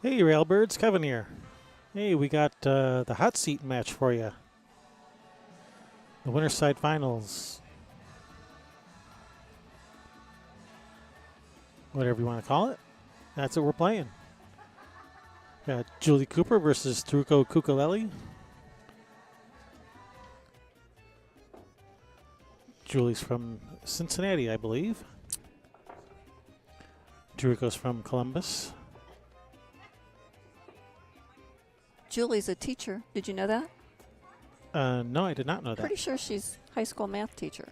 Hey, Railbirds, Kevin here. Hey, we got the hot seat match for you. The winter side finals. Whatever you want to call it. That's what we're playing. Got Julie Cooper versus Teruko Cucculelli. Julie's from Cincinnati, I believe. Teruko's from Columbus. Julie's a teacher. Did you know that? No, I did not know that. Pretty sure she's high school math teacher.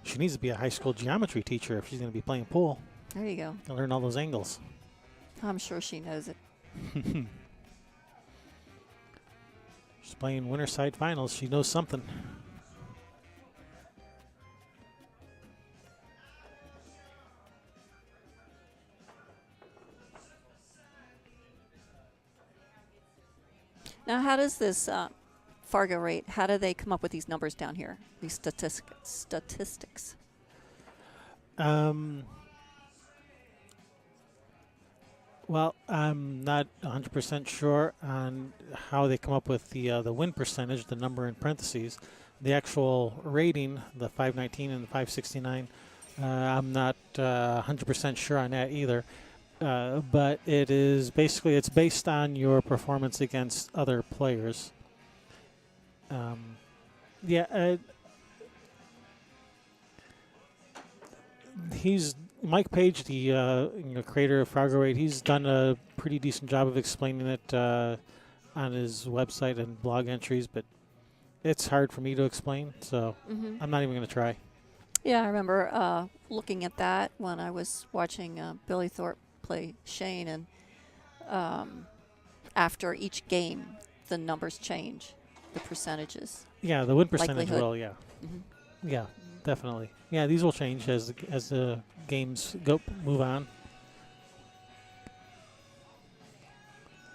She needs to be a high school geometry teacher if she's going to be playing pool. There you go. To learn all those angles. I'm sure she knows it. She's playing winter side finals. She knows something. Now, how does this Fargo rate, how do they come up with these numbers down here, these statistics? Well, I'm not 100% sure on how they come up with the win percentage, the number in parentheses. The actual rating, the 519 and the 569, I'm not 100% sure on that either. But it is basically, it's based on your performance against other players. He's Mike Page, the creator of Fargo Rate. He's done a pretty decent job of explaining it on his website and blog entries, but it's hard for me to explain, so I'm not even going to try. Yeah, I remember looking at that when I was watching Billy Thorpe play Shane, and after each game, the numbers change, the percentages. Yeah, the win percentage Likelihood. will, yeah. Yeah, definitely. Yeah, these will change as the games move on.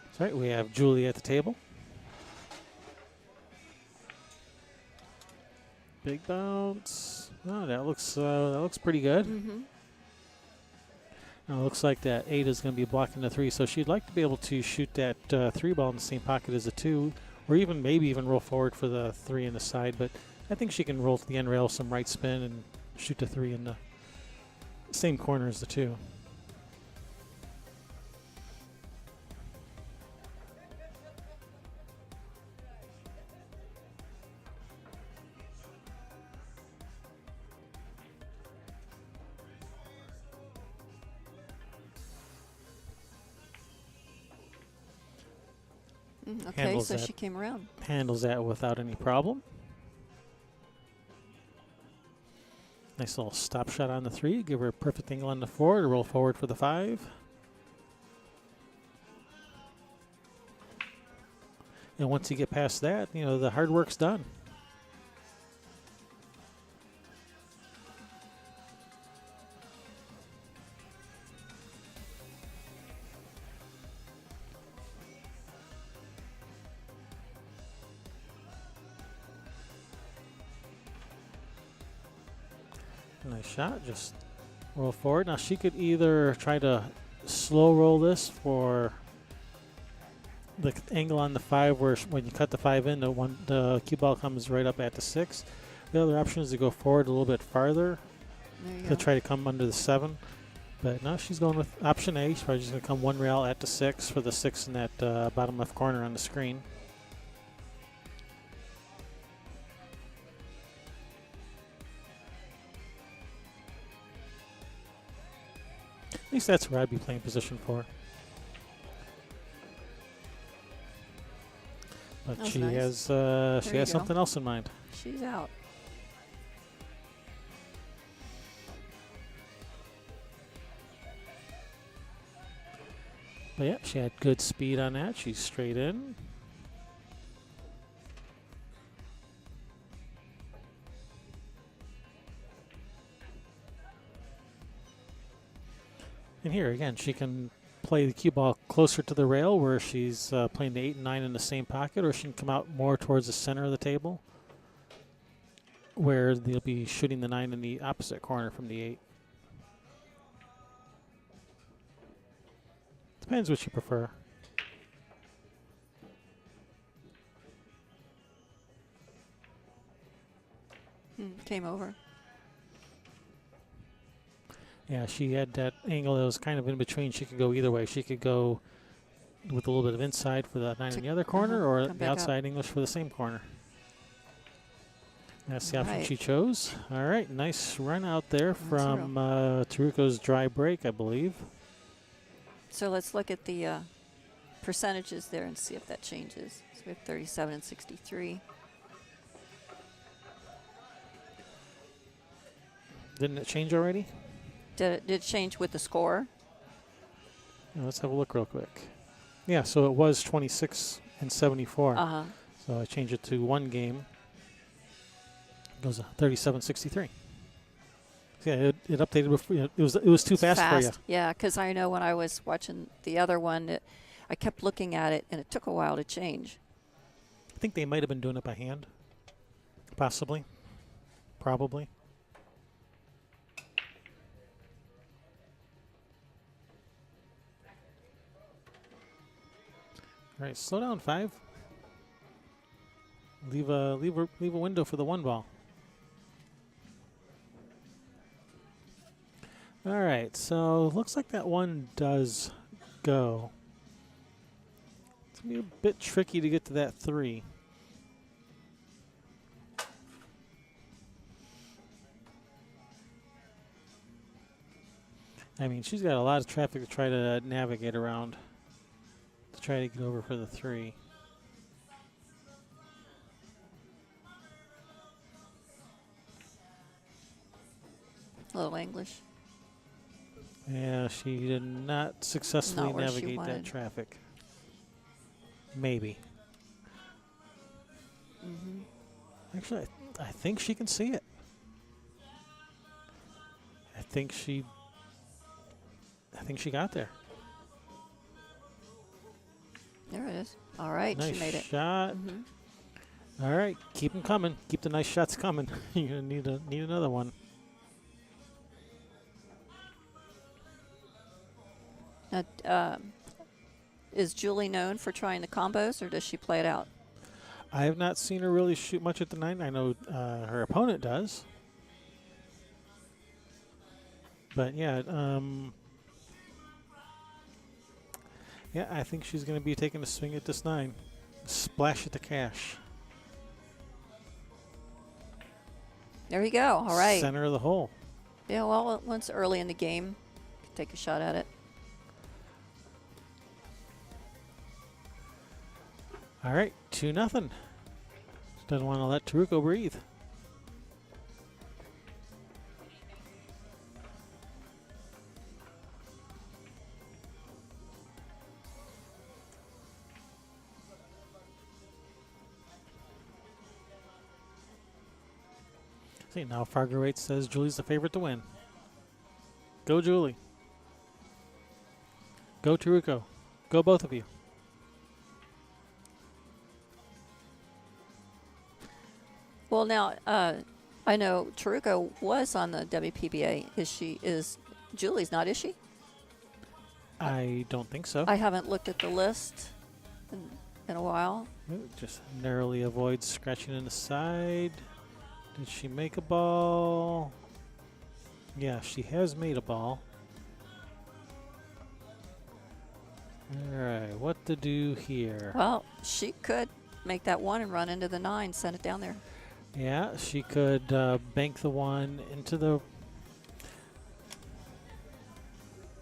That's right, we have Julie at the table. Big bounce. Oh, that looks pretty good. Now it looks like that 8 is going to be blocking the 3, so she'd like to be able to shoot that 3 ball in the same pocket as the 2, or maybe even roll forward for the 3 in the side. But I think she can roll to the end rail, some right spin, and shoot the 3 in the same corner as the 2. Okay, Handles so that. she came around. Handles that without any problem. Nice little stop shot on the 3. Give her a perfect angle on the 4 to roll forward for the 5. And once you get past that, the hard work's done. Nice shot. Just roll forward. Now she could either try to slow roll this for the angle on the 5, where when you cut the 5 in, the cue ball comes right up at the 6. The other option is to go forward a little bit farther to try to come under the 7. But now she's going with option A. She's probably just going to come 1 rail at the 6 for the 6 in that bottom left corner on the screen. At least that's where I'd be playing position for. But That's she nice. has something else in mind. She's out. But yeah, she had good speed on that. She's straight in. And here again, she can play the cue ball closer to the rail where she's playing the 8 and 9 in the same pocket, or she can come out more towards the center of the table. where they'll be shooting the 9 in the opposite corner from the 8. Depends what you prefer. Came over. Yeah, she had that angle that was kind of in between. She could go either way. She could go with a little bit of inside for the 9 in the other corner, or come the back outside English for the same corner. That's the option Right. she chose. All right, nice run out there That's from Teruko's dry break, I believe. So let's look at the percentages there and see if that changes. So we have 37 and 63. Didn't it change already? Did it change with the score? Yeah, let's have a look real quick. Yeah, so it was 26 and 74. Uh-huh. So I changed it to one game. It goes 37-63. Yeah, it updated before. It was too It's fast for you. Yeah, because I know when I was watching the other one, I kept looking at it, and it took a while to change. I think they might have been doing it by hand. Possibly. Probably. All right, slow down, 5. Leave a window for the 1 ball. All right, so looks like that 1 does go. It's gonna be a bit tricky to get to that 3. I mean, she's got a lot of traffic to try to navigate around to try to get over for the 3. A little English. Yeah, she did not successfully Not where she navigate that wanted. traffic. Maybe. Actually, I think she can see it. I think she got there. There it is. All right, Nice she made it. shot. All right, keep them coming. Keep the nice shots coming. You're gonna need another one. Now, is Julie known for trying the combos, or does she play it out? I have not seen her really shoot much at the 9. I know her opponent does. But yeah, yeah, I think she's going to be taking a swing at this 9. Splash at the cash. There you go. All right. Center of the hole. Yeah, well, once early in the game, take a shot at it. All right, 2-0. Doesn't want to let Teruko breathe. See, now Fargo Rate says Julie's the favorite to win. Go, Julie. Go, Teruko. Go, both of you. Well, now I know Teruko was on the WPBA. Is Julie's not? Is she? I don't think so. I haven't looked at the list in a while. Ooh, just narrowly avoids scratching in the side. Did she make a ball? Yeah, she has made a ball. All right, what to do here? Well, she could make that 1 and run into the 9, send it down there. Yeah, she could bank the 1 into the...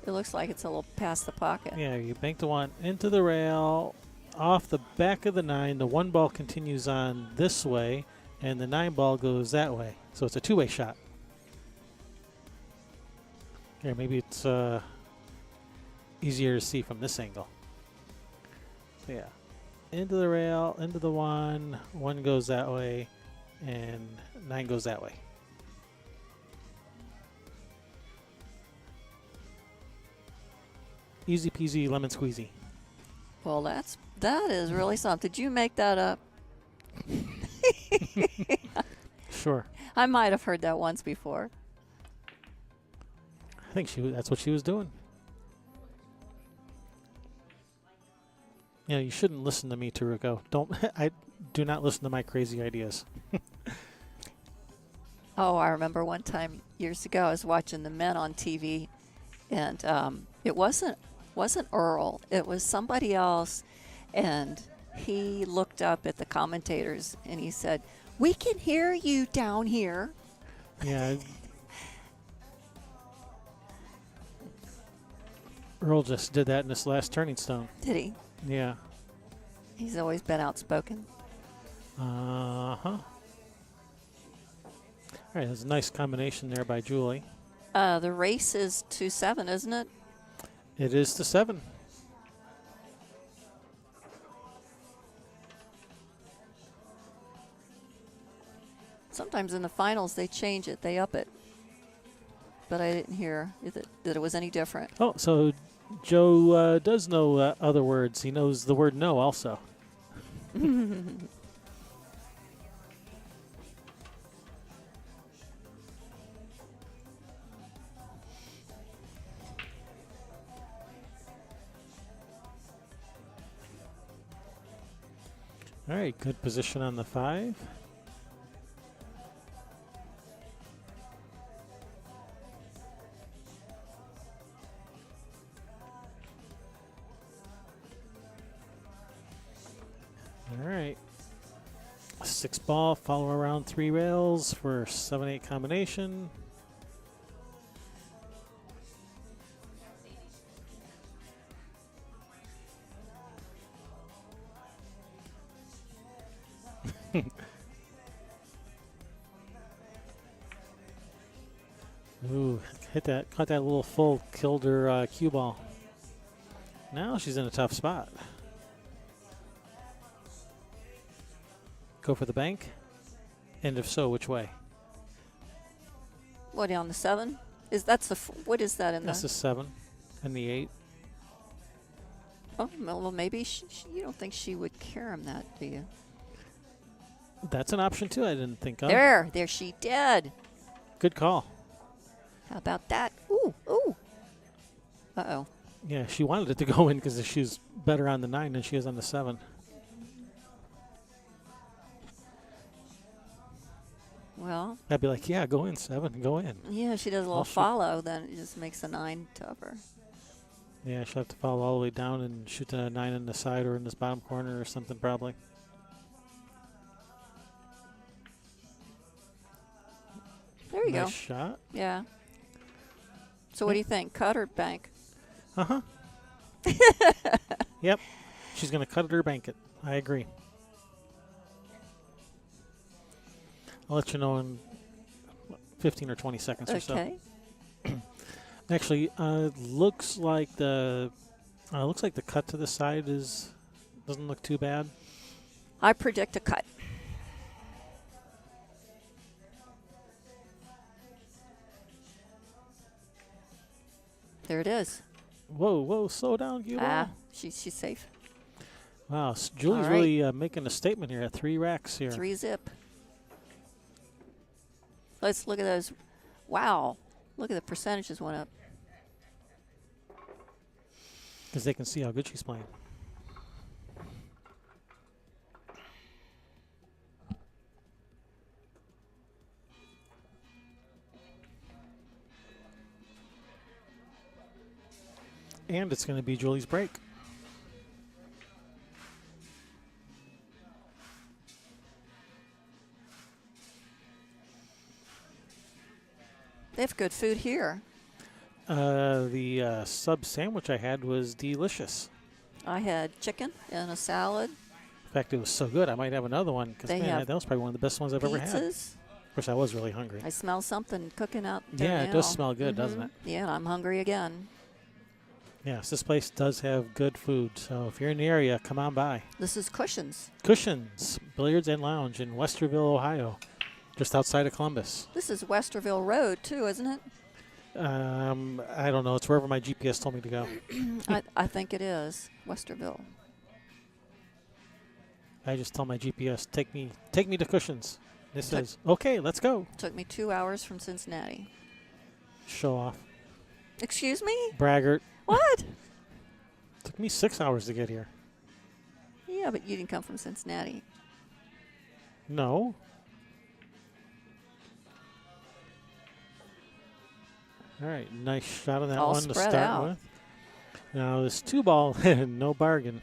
It looks like it's a little past the pocket. Yeah, you bank the 1 into the rail, off the back of the 9. The 1 ball continues on this way, and the 9 ball goes that way. So it's a two-way shot. Here, maybe it's easier to see from this angle. So yeah, into the rail, into the 1. 1 goes that way, and 9 goes that way. Easy peasy lemon squeezy. Well, that is really something. Did you make that up? Sure. I might have heard that once before. I think that's what she was doing. You shouldn't listen to me, Teruko. I do not listen to my crazy ideas. Oh, I remember one time years ago I was watching the men on TV, and it wasn't Earl. It was somebody else, and he looked up at the commentators and he said, "We can hear you down here." Yeah. Earl just did that in this last Turning Stone. Did he? Yeah. He's always been outspoken. Uh-huh. All right, there's a nice combination there by Julie. The race is 2-7, isn't it? It is to 7. Sometimes in the finals they change it, they up it. But I didn't hear that it was any different. Oh, so Joe does know other words. He knows the word no also. All right, good position on the 5. All right. 6 ball, follow around 3 rails for 7-8 combination. Ooh, caught that little full, killed her cue ball. Now she's in a tough spot. Go for the bank? And if so, which way? What, on the 7? What is that in That's the 7 and the 8. Oh, well, maybe you don't think she would carom that, do you? That's an option too. I didn't think of. There she did. Good call. How about that? Ooh. Uh-oh. Yeah, she wanted it to go in because she's better on the 9 than she is on the 7. Well. I'd be like, yeah, go in 7, go in. Yeah, she does a little follow, then it just makes a 9 tougher. Yeah, she'll have to follow all the way down and shoot the 9 in the side or in this bottom corner or something probably. There you go. Nice shot. Yeah. So what do you think? Cut or bank? Uh-huh. Yep. She's going to cut it or bank it. I agree. I'll let you know in 15 or 20 seconds or so. Okay. Actually, looks like the cut to the side doesn't look too bad. I predict a cut. There it is. Whoa, slow down, Guido. She's safe. Wow, Julie's really making a statement here at 3 racks here. 3 zip. Let's look at those. Wow. Look at the percentages went up. Because they can see how good she's playing. And it's going to be Julie's break. They have good food here. The sub sandwich I had was delicious. I had chicken and a salad. In fact, it was so good, I might have another one. Because that was probably one of the best ones I've ever had. Of course, I was really hungry. I smell something cooking out there Yeah, now. it does smell good, doesn't it? Yeah, I'm hungry again. Yes, this place does have good food. So if you're in the area, come on by. This is Cushions. Cushions, Billiards and Lounge in Westerville, Ohio, just outside of Columbus. This is Westerville Road, too, isn't it? I don't know. It's wherever my GPS told me to go. I think it is Westerville. I just tell my GPS, take me to Cushions. This says, okay, let's go. Took me 2 hours from Cincinnati. Show off. Excuse me? Braggart. What? Took me 6 hours to get here. Yeah, but you didn't come from Cincinnati. No. All right, nice shot on that All one to spread start out. with. Now this 2-ball, no bargain.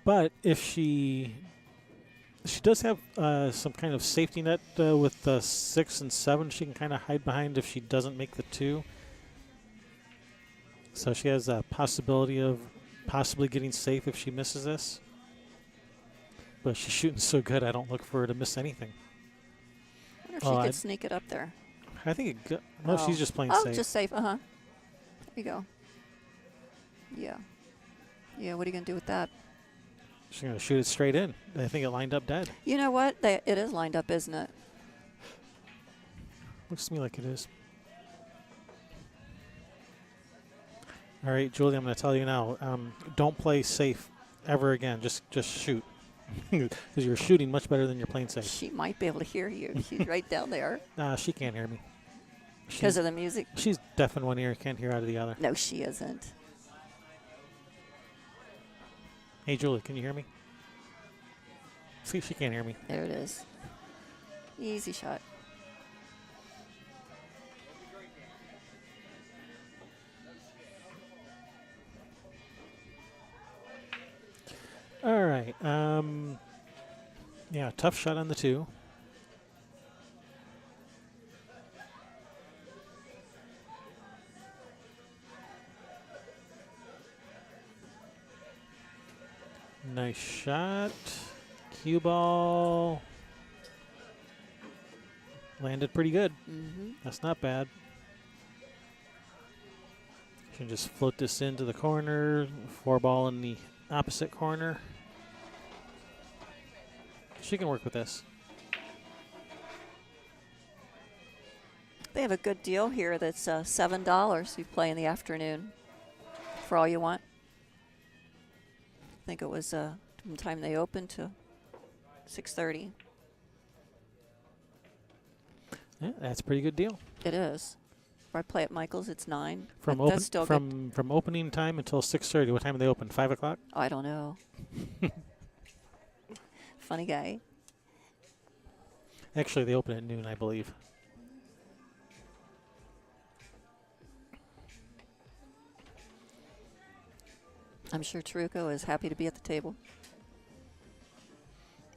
But if she does have some kind of safety net with the 6 and 7, she can kind of hide behind if she doesn't make the 2. So she has a possibility of possibly getting safe if she misses this. But she's shooting so good, I don't look for her to miss anything. I wonder if she could sneak it up there. I think no, she's just playing oh, safe. Just safe. There you go. Yeah. Yeah, what are you going to do with that? She's going to shoot it straight in. I think it lined up dead. You know what? It is lined up, isn't it? Looks to me like it is. All right, Julie, I'm going to tell you now. Don't play safe ever again. Just shoot. Because you're shooting much better than you're playing safe. She might be able to hear you. She's right down there. She can't hear me. Because of the music? She's deaf in one ear, can't hear out of the other. No, she isn't. Hey, Julie, can you hear me? See, she can't hear me. There it is. Easy shot. All right. Yeah, tough shot on the 2. Nice shot. Cue ball. Landed pretty good. That's not bad. You can just float this into the corner. 4-ball in the opposite corner. She can work with this. They have a good deal here that's $7. You play in the afternoon for all you want. I think it was from the time they opened to 6:30. Yeah, that's a pretty good deal. It is. If I play at Michael's, it's 9. That's still good. From opening time until 6:30. What time do they open? 5 o'clock? Oh, I don't know. Funny guy. Actually, they open at noon, I believe. I'm sure Teruko is happy to be at the table.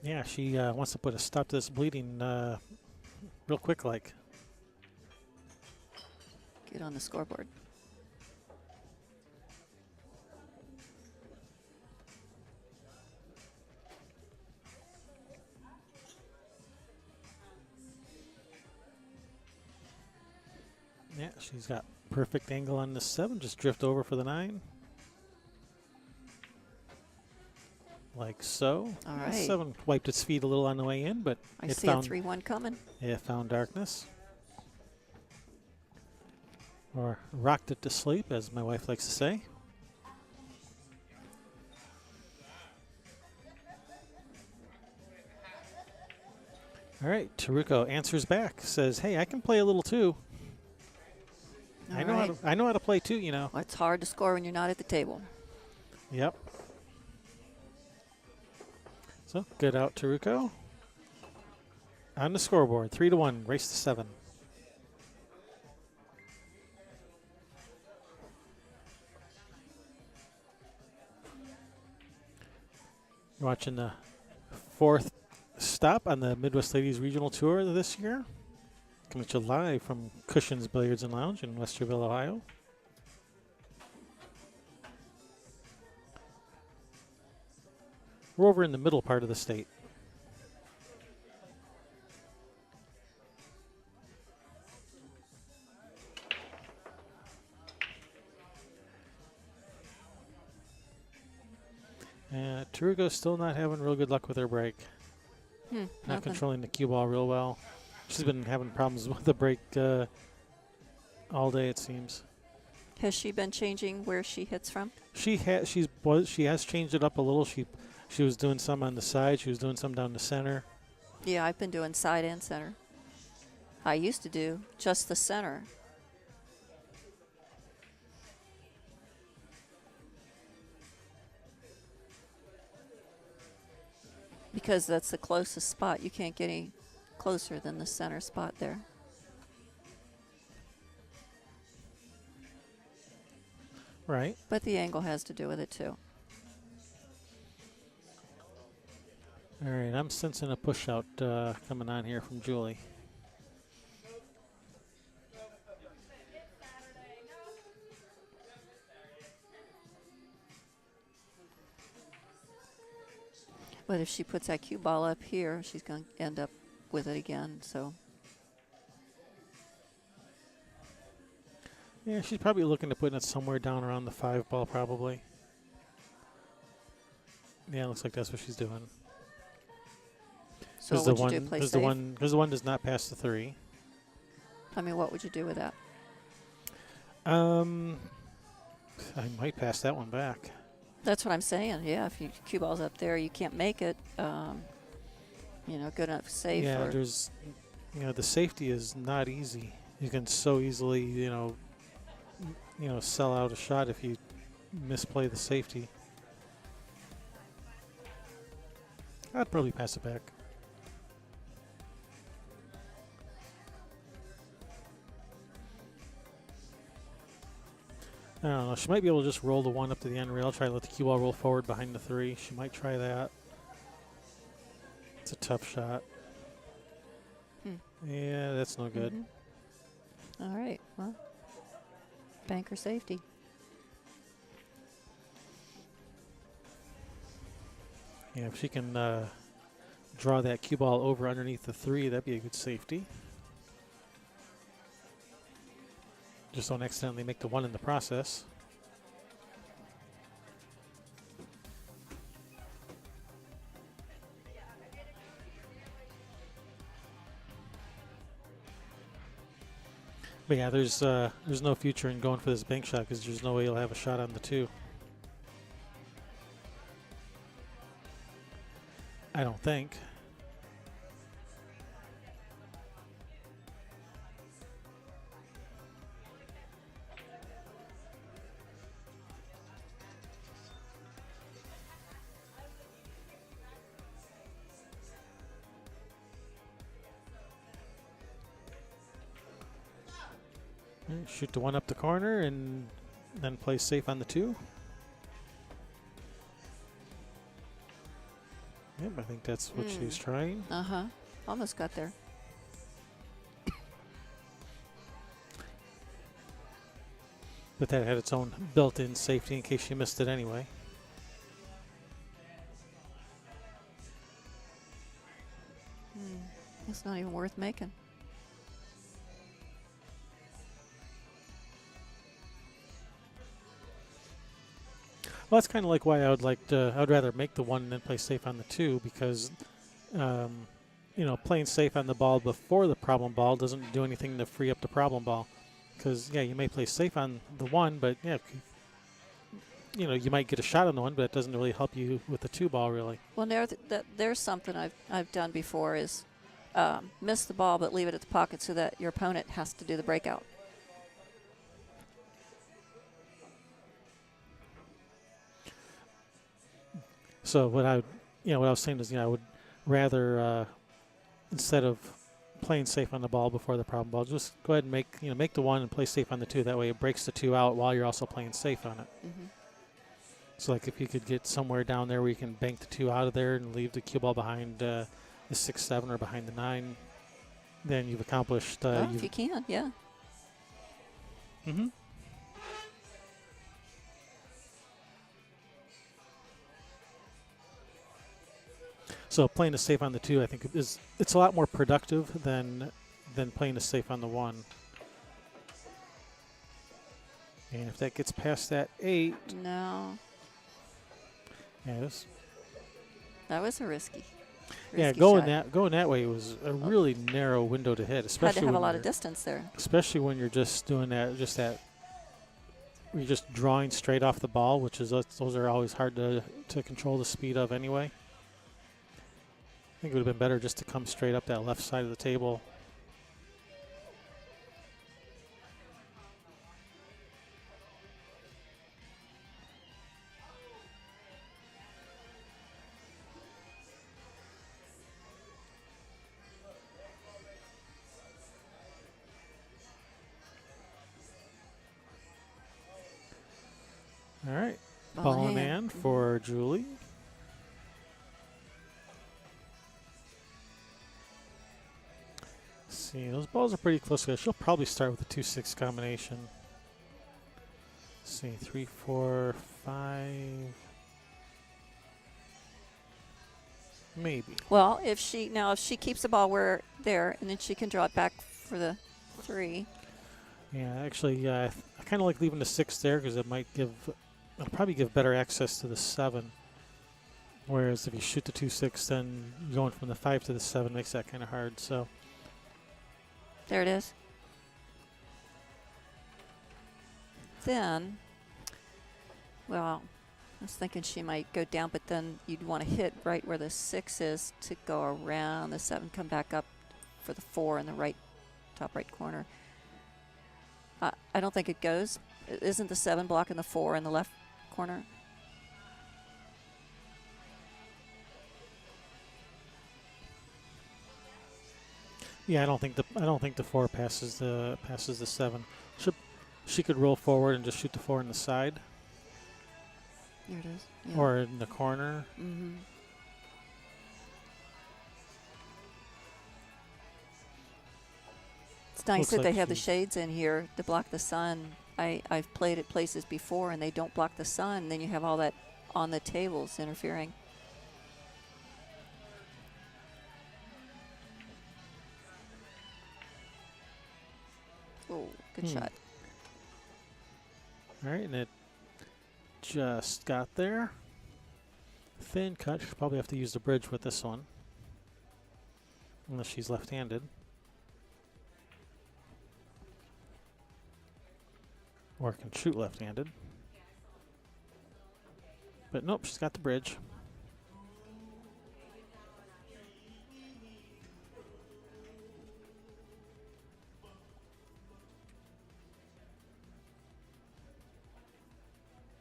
Yeah, she wants to put a stop to this bleeding real quick like. Get on the scoreboard. Yeah, she's got perfect angle on the 7. Just drift over for the 9. Like so. All right. 7 wiped its feet a little on the way in, but I see a 3-1 coming. It found darkness. Or rocked it to sleep, as my wife likes to say. All right, Teruko answers back, says, "Hey, I can play a little too. I know how to play too, you know." Well, it's hard to score when you're not at the table. Yep. So good out, Teruko. On the scoreboard, 3-1, race to 7. You're watching the 4th stop on the Midwest Ladies Regional Tour this year. Coming to you live from Cushion's Billiards and Lounge in Westerville, Ohio. We're over in the middle part of the state. Teruko's still not having real good luck with her break. Not controlling the cue ball real well. She's been having problems with the break all day, it seems. Has she been changing where she hits from? She has changed it up a little. She was doing some on the side. She was doing some down the center. Yeah, I've been doing side and center. I used to do just the center. Because that's the closest spot. You can't get any closer than the center spot there. Right. But the angle has to do with it too. All right, I'm sensing a push out coming on here from Julie. But if she puts that cue ball up here, she's going to end up with it again. So Yeah, she's probably looking to put it somewhere down around the 5 ball, probably. Yeah, it looks like that's what she's doing. so what would you do? Play Because safe? the one does not pass the 3. I mean, what would you do with that? I might pass that one back. That's what I'm saying. Yeah, if you cue ball's up there, you can't make it. Good enough safe. Yeah, or there's, the safety is not easy. You can so easily, sell out a shot if you misplay the safety. I'd probably pass it back. I don't know. She might be able to just roll the 1 up to the end rail. Try to let the cue ball roll forward behind the 3. She might try that. It's a tough shot. Yeah, that's no good. All right. Well, banker safety. Yeah, if she can draw that cue ball over underneath the 3, that'd be a good safety. Just don't accidentally make the 1 in the process. But yeah, there's no future in going for this bank shot because there's no way you'll have a shot on the 2. I don't think. Shoot the 1 up the corner and then play safe on the 2. Yep, I think that's what she's trying. Almost got there. But that had its own built-in safety in case she missed it anyway. It's not even worth making. Well, that's kind of like why I would I'd rather make the 1 and then play safe on the 2 because, playing safe on the ball before the problem ball doesn't do anything to free up the problem ball. Because, yeah, you may play safe on the 1, but, yeah, you might get a shot on the 1, but it doesn't really help you with the 2 ball, really. Well, there's something I've done before is miss the ball but leave it at the pocket so that your opponent has to do the breakout. So what I was saying is, I would rather instead of playing safe on the ball before the problem ball, just go ahead and make the 1 and play safe on the 2. That way, it breaks the 2 out while you're also playing safe on it. So, like if you could get somewhere down there where you can bank the 2 out of there and leave the cue ball behind the 6-7 or behind the 9, then you've accomplished. If you can, yeah. So playing a safe on the 2, I think it's a lot more productive than playing a safe on the 1. And if that gets past that 8, No, yes, that was a risky yeah, shot. going that way was a really narrow window to hit, especially Had to have a when lot you're- of distance there. especially when you're just doing that you're just drawing straight off the ball, which is those are always hard to control the speed of anyway. I think it would have been better just to come straight up that left side of the table. All right, ball in hand for Julie. See, those balls are pretty close together. She'll probably start with a 2-6 combination. Let's see, 3, 4, 5. Maybe. Well, if she keeps the ball where there, and then she can draw it back for the 3. Yeah, actually, I kind of like leaving the 6 there because it'll probably give better access to the 7. Whereas if you shoot the 2-6, then going from the 5 to the 7 makes that kind of hard. So there it is. Then, well, I was thinking she might go down, but then you'd want to hit right where the 6 is to go around the 7, come back up for the 4 in the top right corner. I don't think it goes. Isn't the 7 blocking the 4 in the left corner? yeah, I don't think the 4 passes the 7. She could roll forward and just shoot the 4 in the side. There it is. Yeah. Or in the corner. Mm-hmm. It's nice that they have the shades in here to block the sun. I've played at places before and they don't block the sun, and then you have all that on the tables interfering. Oh, good shot. All right, and it just got there. Thin cut. She'll probably have to use the bridge with this one. Unless she's left-handed. Or can shoot left-handed. But nope, she's got the bridge.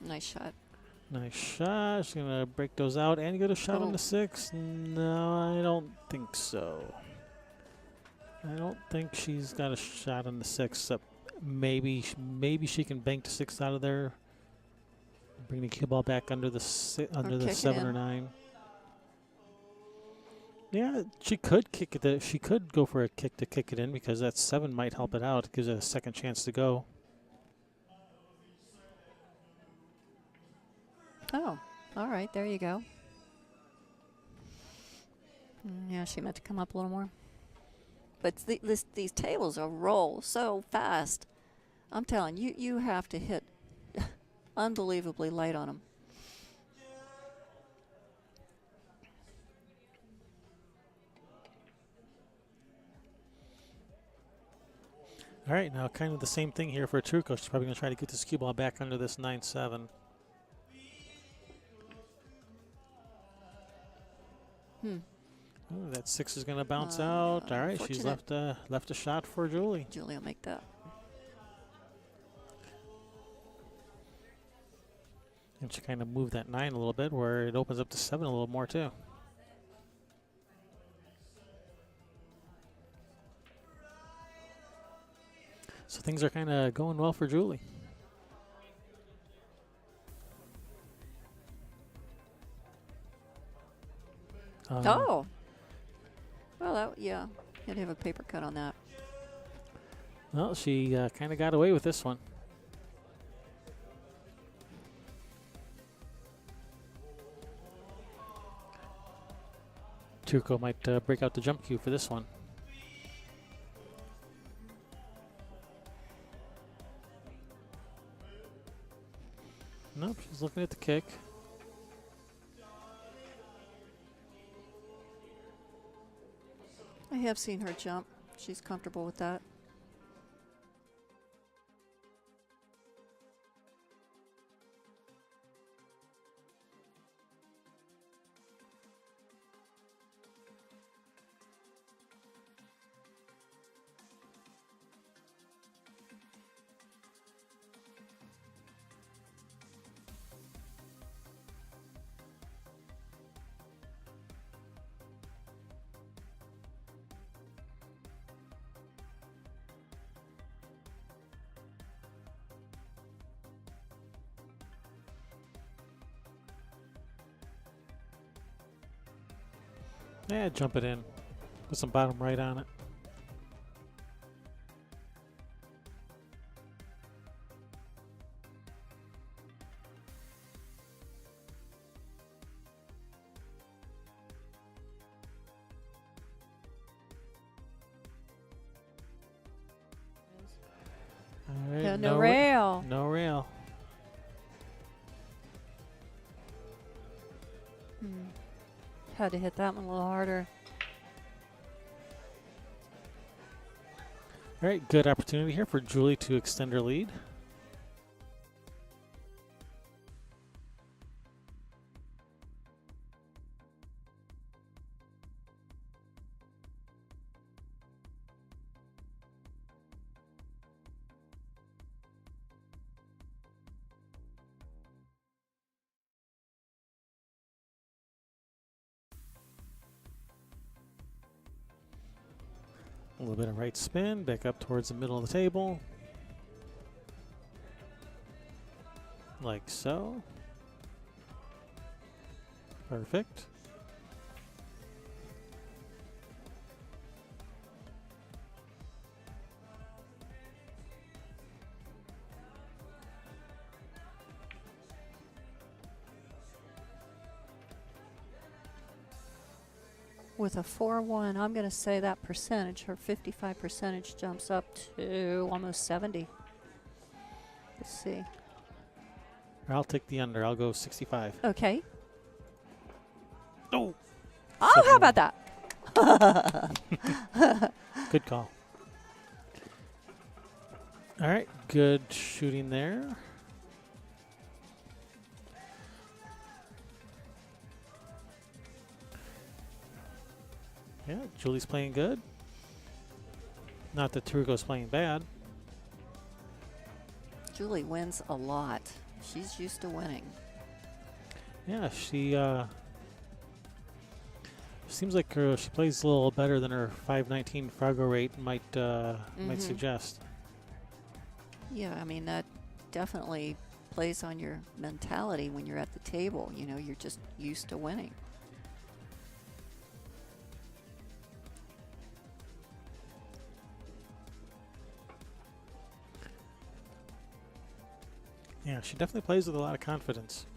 Nice shot. Nice shot. She's going to break those out and get a shot on the 6. No, I don't think so. I don't think she's got a shot on the 6. Maybe she can bank the 6 out of there. Bring the cue ball back under the 7 or 9. Yeah, she could kick it. She could go for a kick to kick it in because that 7 might help it out. It gives it a second chance to go. Oh, all right. There you go. Yeah, she meant to come up a little more. But these tables will roll so fast. I'm telling you, you have to hit unbelievably light on them. All right, now kind of the same thing here for Teruko. She's probably going to try to get this cue ball back under this 9-7. Oh, that 6 is going to bounce out. All right, she's left a shot for Julie. Julie will make that. And she kind of moved that 9 a little bit where it opens up to 7 a little more too. So things are kind of going well for Julie. Oh. Well, yeah. Had to have a paper cut on that. Well, she kind of got away with this one. Teruko might break out the jump cue for this one. Nope, she's looking at the kick. I have seen her jump. She's comfortable with that. Yeah, jump it in. Put some bottom right on it. All right, And the rail. No rail. Had to hit that one a little harder. All right, good opportunity here for Julie to extend her lead. A little bit of right spin, back up towards the middle of the table. Like so. Perfect. With a 4-1, I'm going to say that percentage, her 55 percentage, jumps up to almost 70. Let's see. I'll take the under. I'll go 65. Okay. Oh! Oh, how about that? Good call. All right, good shooting there. Yeah, Julie's playing good. Not that Teruko's playing bad. Julie wins a lot. She's used to winning. Yeah, she seems like she plays a little better than her 519 Fargo rate might suggest. Yeah, I mean, that definitely plays on your mentality when you're at the table. You know, you're just used to winning. Yeah, she definitely plays with a lot of confidence.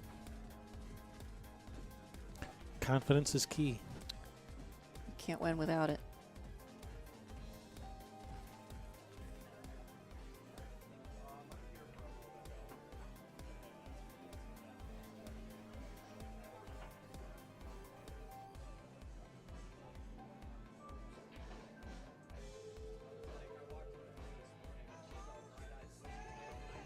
Confidence is key. You can't win without it.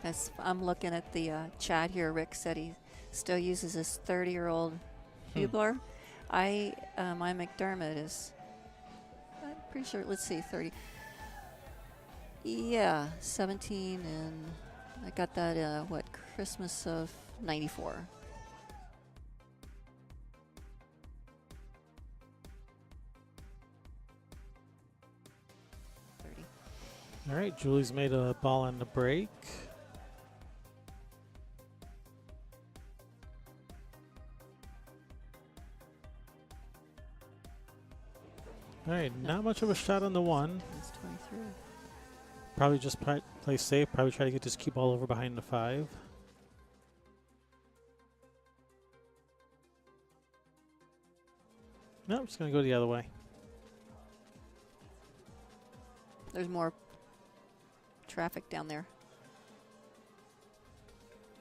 As I'm looking at the chat here, Rick said he still uses his 30-year-old Hubler. My McDermott is, I'm pretty sure, let's see, 30. Yeah, 17, and I got that, Christmas of 94. All right, Julie's made a ball on the break. All right, not much of a shot on the one. That's 23. Probably just play safe. Probably try to get this cue ball over behind the 5. No, it's going to go the other way. There's more traffic down there.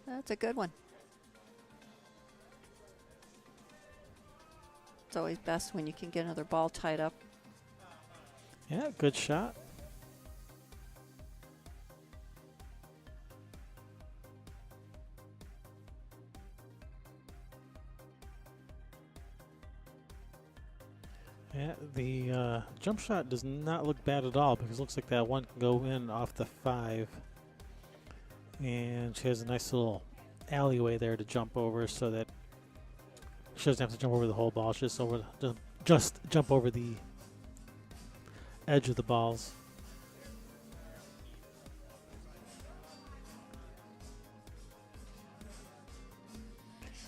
That's a good one. It's always best when you can get another ball tied up. Yeah, good shot. Yeah, the jump shot does not look bad at all because it looks like that one can go in off the 5. And she has a nice little alleyway there to jump over so that she doesn't have to jump over the whole ball. She just jump over the edge of the balls.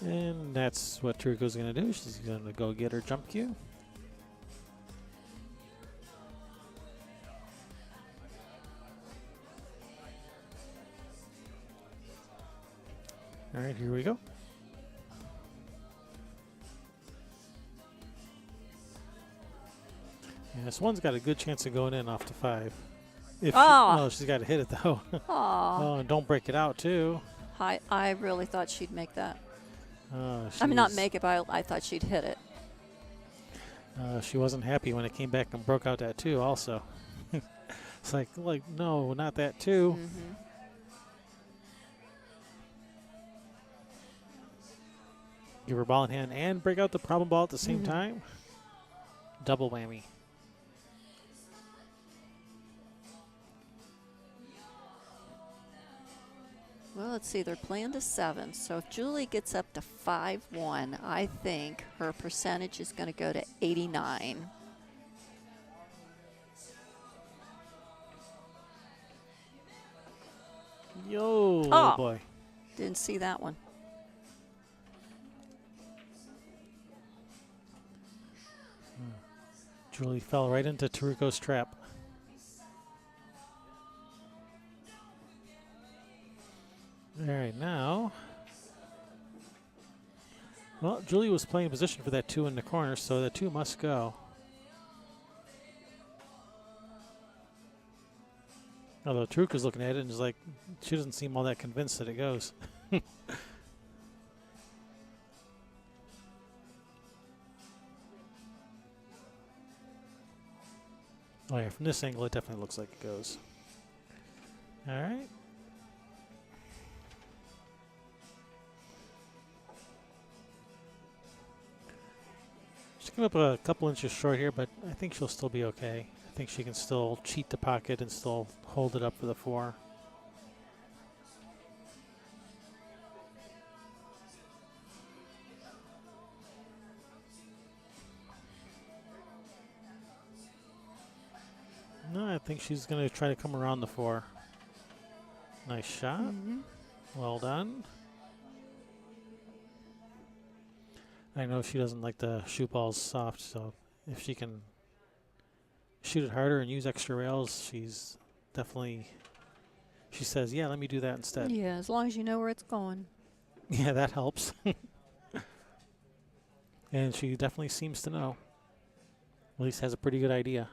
And that's what Teruko's going to do. She's going to go get her jump cue. All right, here we go. Yeah, this one's got a good chance of going in off the 5. If Oh. she's got to hit it though. Aw. Oh, and don't break it out too. I really thought she'd make that. Oh, I mean, not make it, but I thought she'd hit it. She wasn't happy when it came back and broke out that 2 also. It's like, no, not that 2. Mm-hmm. Give her ball in hand and break out the problem ball at the same time. Double whammy. Well, let's see. They're playing to 7. So if Julie gets up to 5-1, I think her percentage is going to go to 89. Yo, Oh. boy. Didn't see that one. Julie fell right into Teruko's trap. All right, now. Well, Julie was playing position for that 2 in the corner, so the 2 must go. Although Teruko's looking at it and is like, she doesn't seem all that convinced that it goes. Oh yeah, from this angle it definitely looks like it goes. All right. She's coming up a couple inches short here, but I think she'll still be okay. I think she can still cheat the pocket and still hold it up for the 4. No, I think she's going to try to come around the 4. Nice shot. Well done. I know she doesn't like the shoot balls soft, so if she can shoot it harder and use extra rails, she's definitely, she says, yeah, let me do that instead. Yeah, as long as you know where it's going. Yeah, that helps. And she definitely seems to know. At least has a pretty good idea.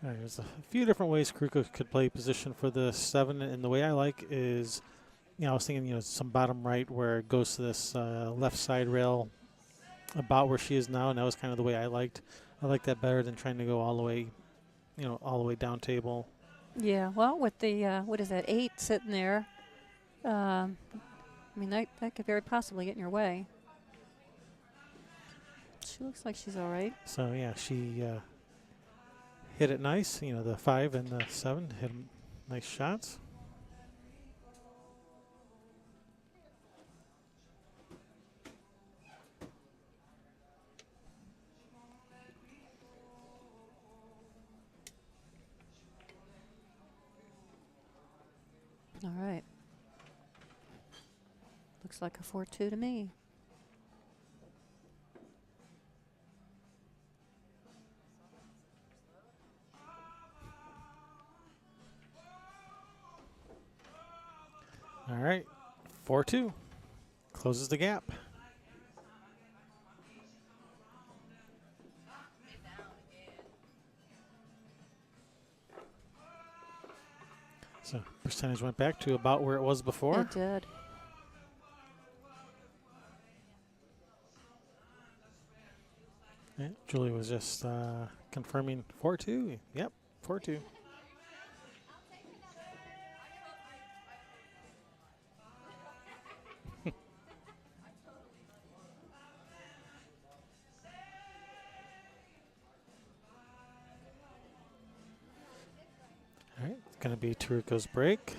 All right, there's a few different ways Teruko could play position for the 7, and the way I like is, I was thinking, some bottom right where it goes to this left side rail about where she is now, and that was kind of the way I liked. I like that better than trying to go all the way, all the way down table. Yeah, well, with the, what is that, 8 sitting there, I mean, that could very possibly get in your way. She looks like she's all right. So, yeah, she hit it nice. The 5 and the 7 hit 'em nice shots. All right. Looks like a 4-2 to me. All right, 4-2. Closes the gap. So percentage went back to about where it was before. It did. Yeah, Julie was just confirming 4-2. Yep, 4-2. All right, it's going to be Teruko's break.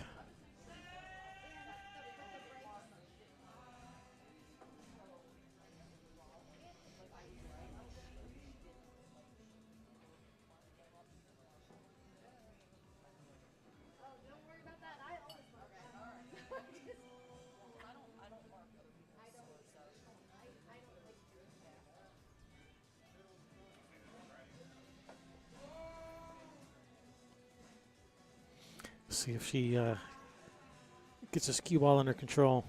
See if she gets this cue ball under control.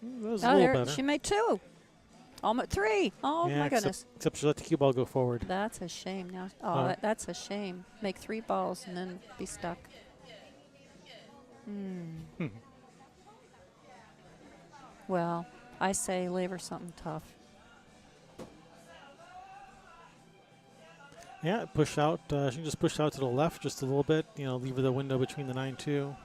That was a little better. She made 2. Almost 3. Oh, yeah, my goodness. Except she let the cue ball go forward. That's a shame now. Oh, that's a shame. Make 3 balls and then be stuck. Well, I say leave her something tough. Yeah, push out. She can just push out to the left just a little bit. You know, leave her the window between the 9-2.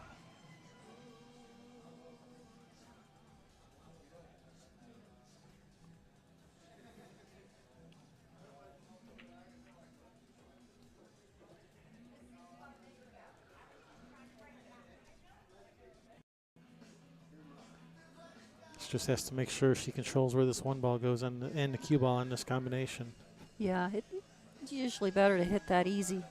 She just has to make sure she controls where this 1 ball goes and the cue ball in this combination. Yeah, it's usually better to hit that easy.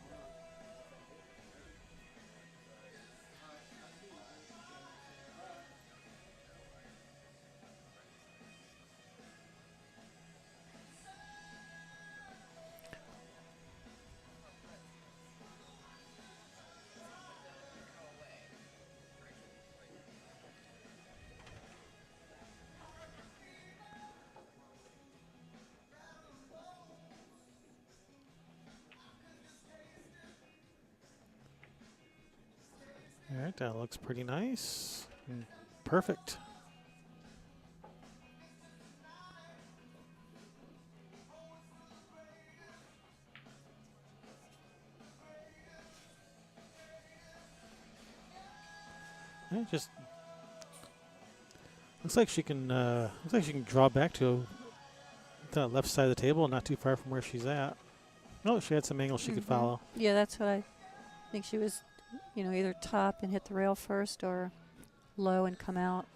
All right, that looks pretty nice. Perfect. Yeah, just looks like she can. Looks like she can draw back to the left side of the table, not too far from where she's at. Oh, she had some angle she could follow. Yeah, that's what I think. She was, either top and hit the rail first or low and come out.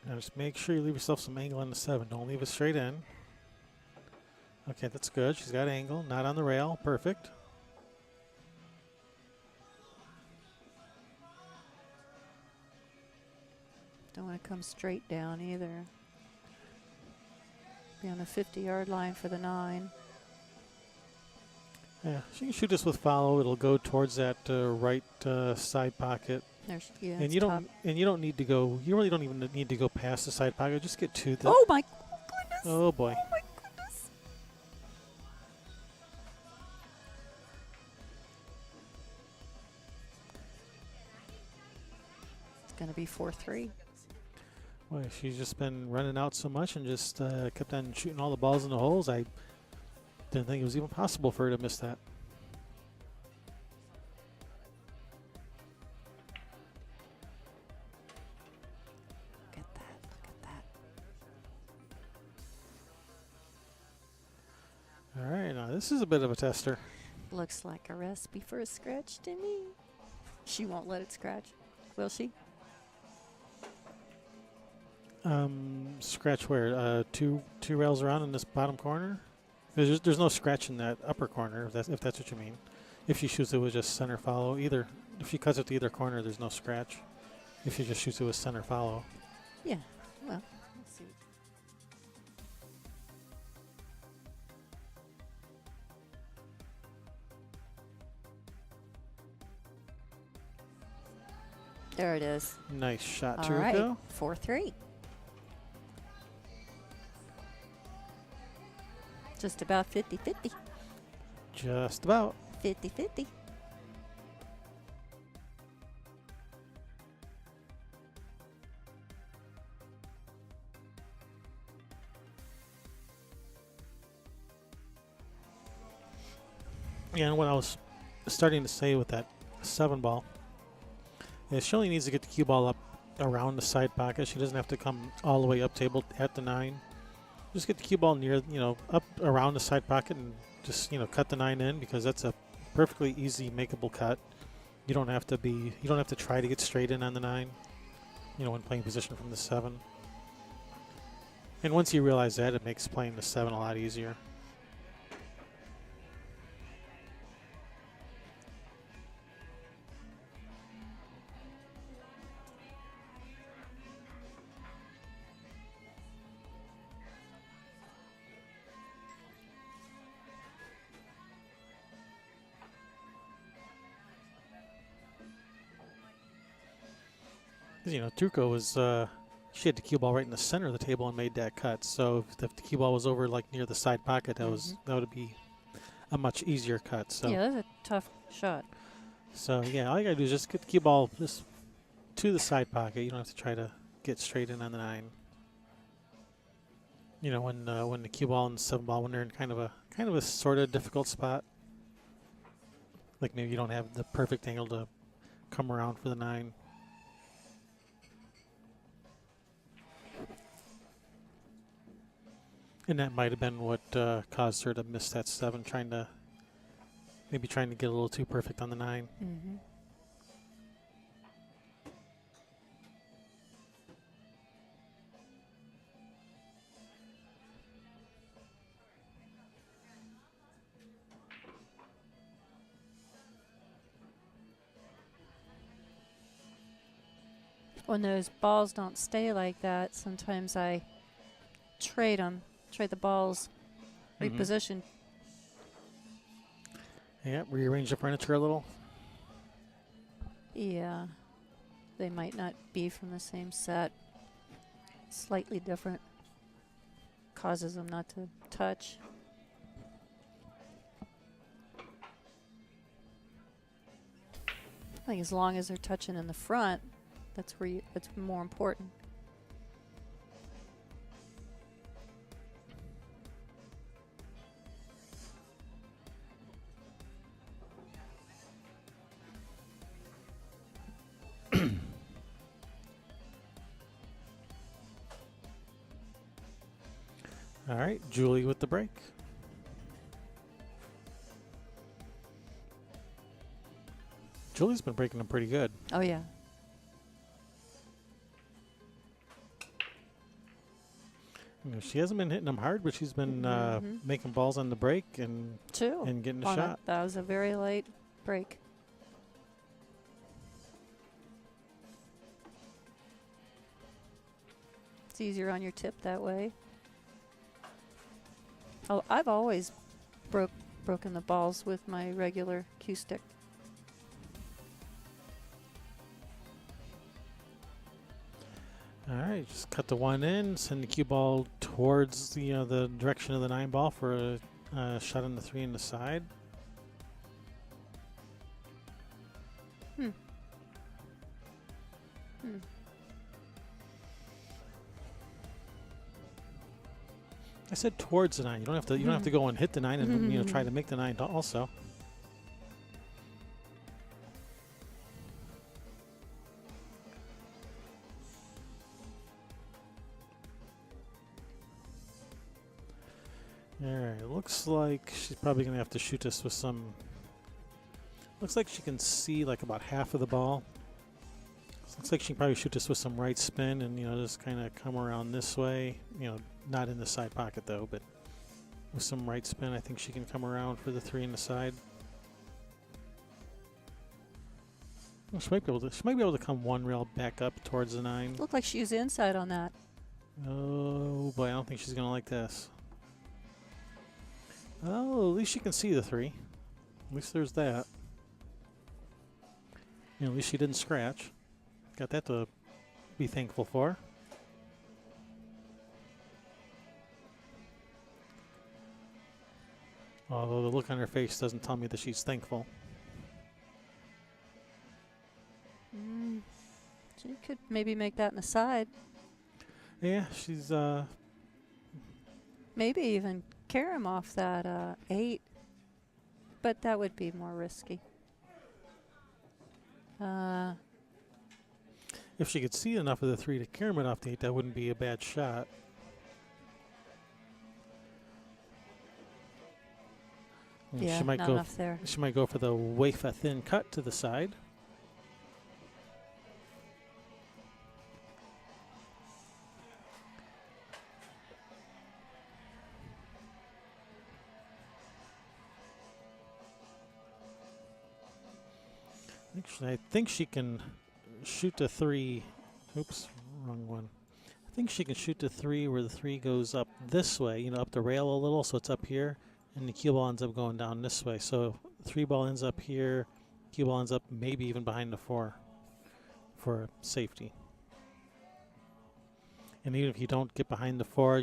Now just make sure you leave yourself some angle on the 7. Don't leave it straight in. Okay, that's good. She's got angle, not on the rail. Perfect. Don't want to come straight down either. Be on the 50-yard line for the 9. Yeah, she can shoot this with follow. It'll go towards that right side pocket. And you don't need to go. You really don't even need to go past the side pocket. Just get to the. Oh my goodness! Oh boy! Oh my goodness! It's gonna be 4-3. Boy, she's just been running out so much and just kept on shooting all the balls in the holes. I didn't think it was even possible for her to miss that. Look at that! Look at that! All right, now this is a bit of a tester. Looks like a recipe for a scratch to me. She won't let it scratch, will she? Scratch where? Two rails around in this bottom corner. There's no scratch in that upper corner. If that's what you mean. If she shoots it with just center follow, either if she cuts it to either corner, there's no scratch. If she just shoots it with center follow. Yeah. Well, let's see. There it is. Nice shot, All right, Teruko. 4-3. Just about 50-50. Just about. 50-50. Yeah, and what I was starting to say with that 7 ball is she only needs to get the cue ball up around the side pocket. She doesn't have to come all the way up table at the 9. Just get the cue ball near, up around the side pocket and just, cut the 9 in, because that's a perfectly easy makeable cut. You don't have to try to get straight in on the 9, when playing position from the 7. And once you realize that, it makes playing the 7 a lot easier. 'Cause, Teruko was she had the cue ball right in the center of the table and made that cut. So if the cue ball was over like near the side pocket, that would be a much easier cut. So Yeah, that's a tough shot. So yeah, all you gotta do is just get the cue ball just to the side pocket. You don't have to try to get straight in on the 9. When the cue ball and the 7 ball, when they're in kind of a sort of difficult spot, like maybe you don't have the perfect angle to come around for the 9. And that might have been what caused her to miss that 7, trying to get a little too perfect on the 9. Mm-hmm. When those balls don't stay like that, sometimes I trade the balls, reposition. Yeah, rearrange the furniture a little. Yeah, they might not be from the same set. Slightly different. Causes them not to touch. I think as long as they're touching in the front, that's more important. All right, Julie with the break. Julie's been breaking them pretty good. Oh yeah. She hasn't been hitting them hard, but she's been making balls on the break and getting a shot. That was a very light break. It's easier on your tip that way. Oh, I've always broken the balls with my regular cue stick. All right, just cut the 1 in, send the cue ball towards the direction of the 9 ball for a shot on the 3 in the side. I said towards the 9. You don't have to. You don't have to go and hit the 9 and try to make the 9 also. All right. Looks like she's probably gonna have to shoot this with some. Looks like she can see like about half of the ball. Looks like she can probably shoot this with some right spin and just kind of come around this way. Not in the side pocket though, but with some right spin, I think she can come around for the 3 in the side. Well, she might be able to come 1 rail back up towards the 9. Looked like she was inside on that. Oh boy, I don't think she's gonna like this. Oh, at least she can see the 3. At least there's that. At least she didn't scratch. Got that to be thankful for. Although the look on her face doesn't tell me that she's thankful. She could maybe make that in the side. Yeah, she's maybe even carry him off that 8. But that would be more risky. If she could see enough of the 3 to carry him off the 8, that wouldn't be a bad shot. Yeah, she might not go. enough there. She might go for the wafer thin cut to the side. Actually, I think she can shoot the 3. Oops, wrong one. I think she can shoot the 3 where the 3 goes up this way, up the rail a little, so it's up here, and the cue ball ends up going down this way. So 3 ball ends up here, cue ball ends up maybe even behind the 4 for safety. And even if you don't get behind the 4,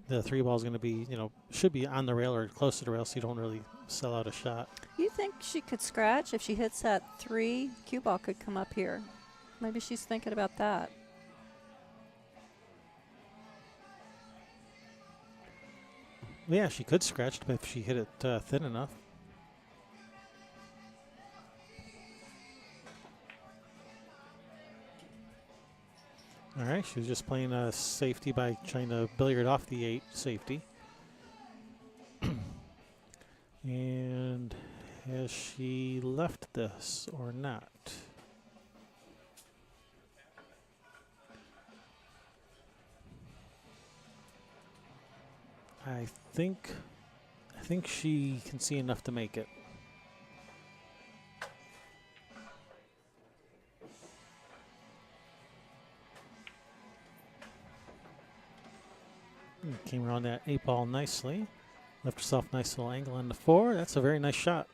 the 3 ball is going to be, should be on the rail or close to the rail, so you don't really sell out a shot. You think she could scratch if she hits that 3? Cue ball could come up here. Maybe she's thinking about that. Yeah, she could scratch if she hit it thin enough. All right, she was just playing a safety by trying to billiard off the 8 safety. And has she left this or not? I think she can see enough to make it. Came around that 8 ball nicely. Left herself a nice little angle on the 4. That's a very nice shot.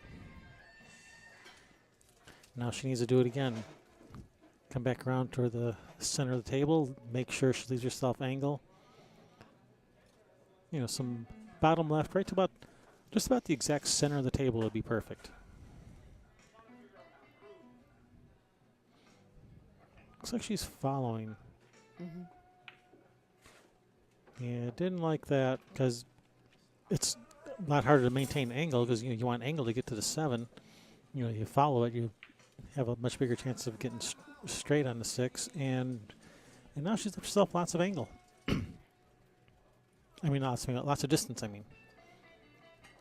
Now she needs to do it again. Come back around toward the center of the table. Make sure she leaves herself angle. Some bottom left, right to about just about the exact center of the table would be perfect. Looks like she's following. Mm-hmm. Yeah, didn't like that because it's a lot harder to maintain angle because you want angle to get to the 7. You follow it, you have a much bigger chance of getting straight on the 6, and now she's left herself lots of angle. I mean, lots of distance. I mean,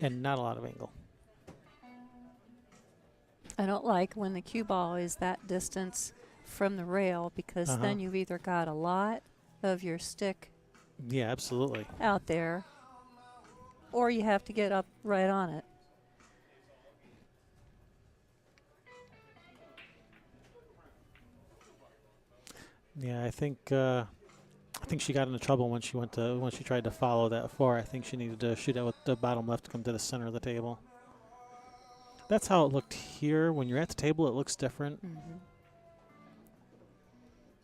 and not a lot of angle. I don't like when the cue ball is that distance from the rail because then you've either got a lot of your stick. Yeah, absolutely. Out there, or you have to get up right on it. Yeah, I think she got into trouble when she tried to follow that 4. I think she needed to shoot out with the bottom left to come to the center of the table. That's how it looked here. When you're at the table, it looks different. Mm-hmm.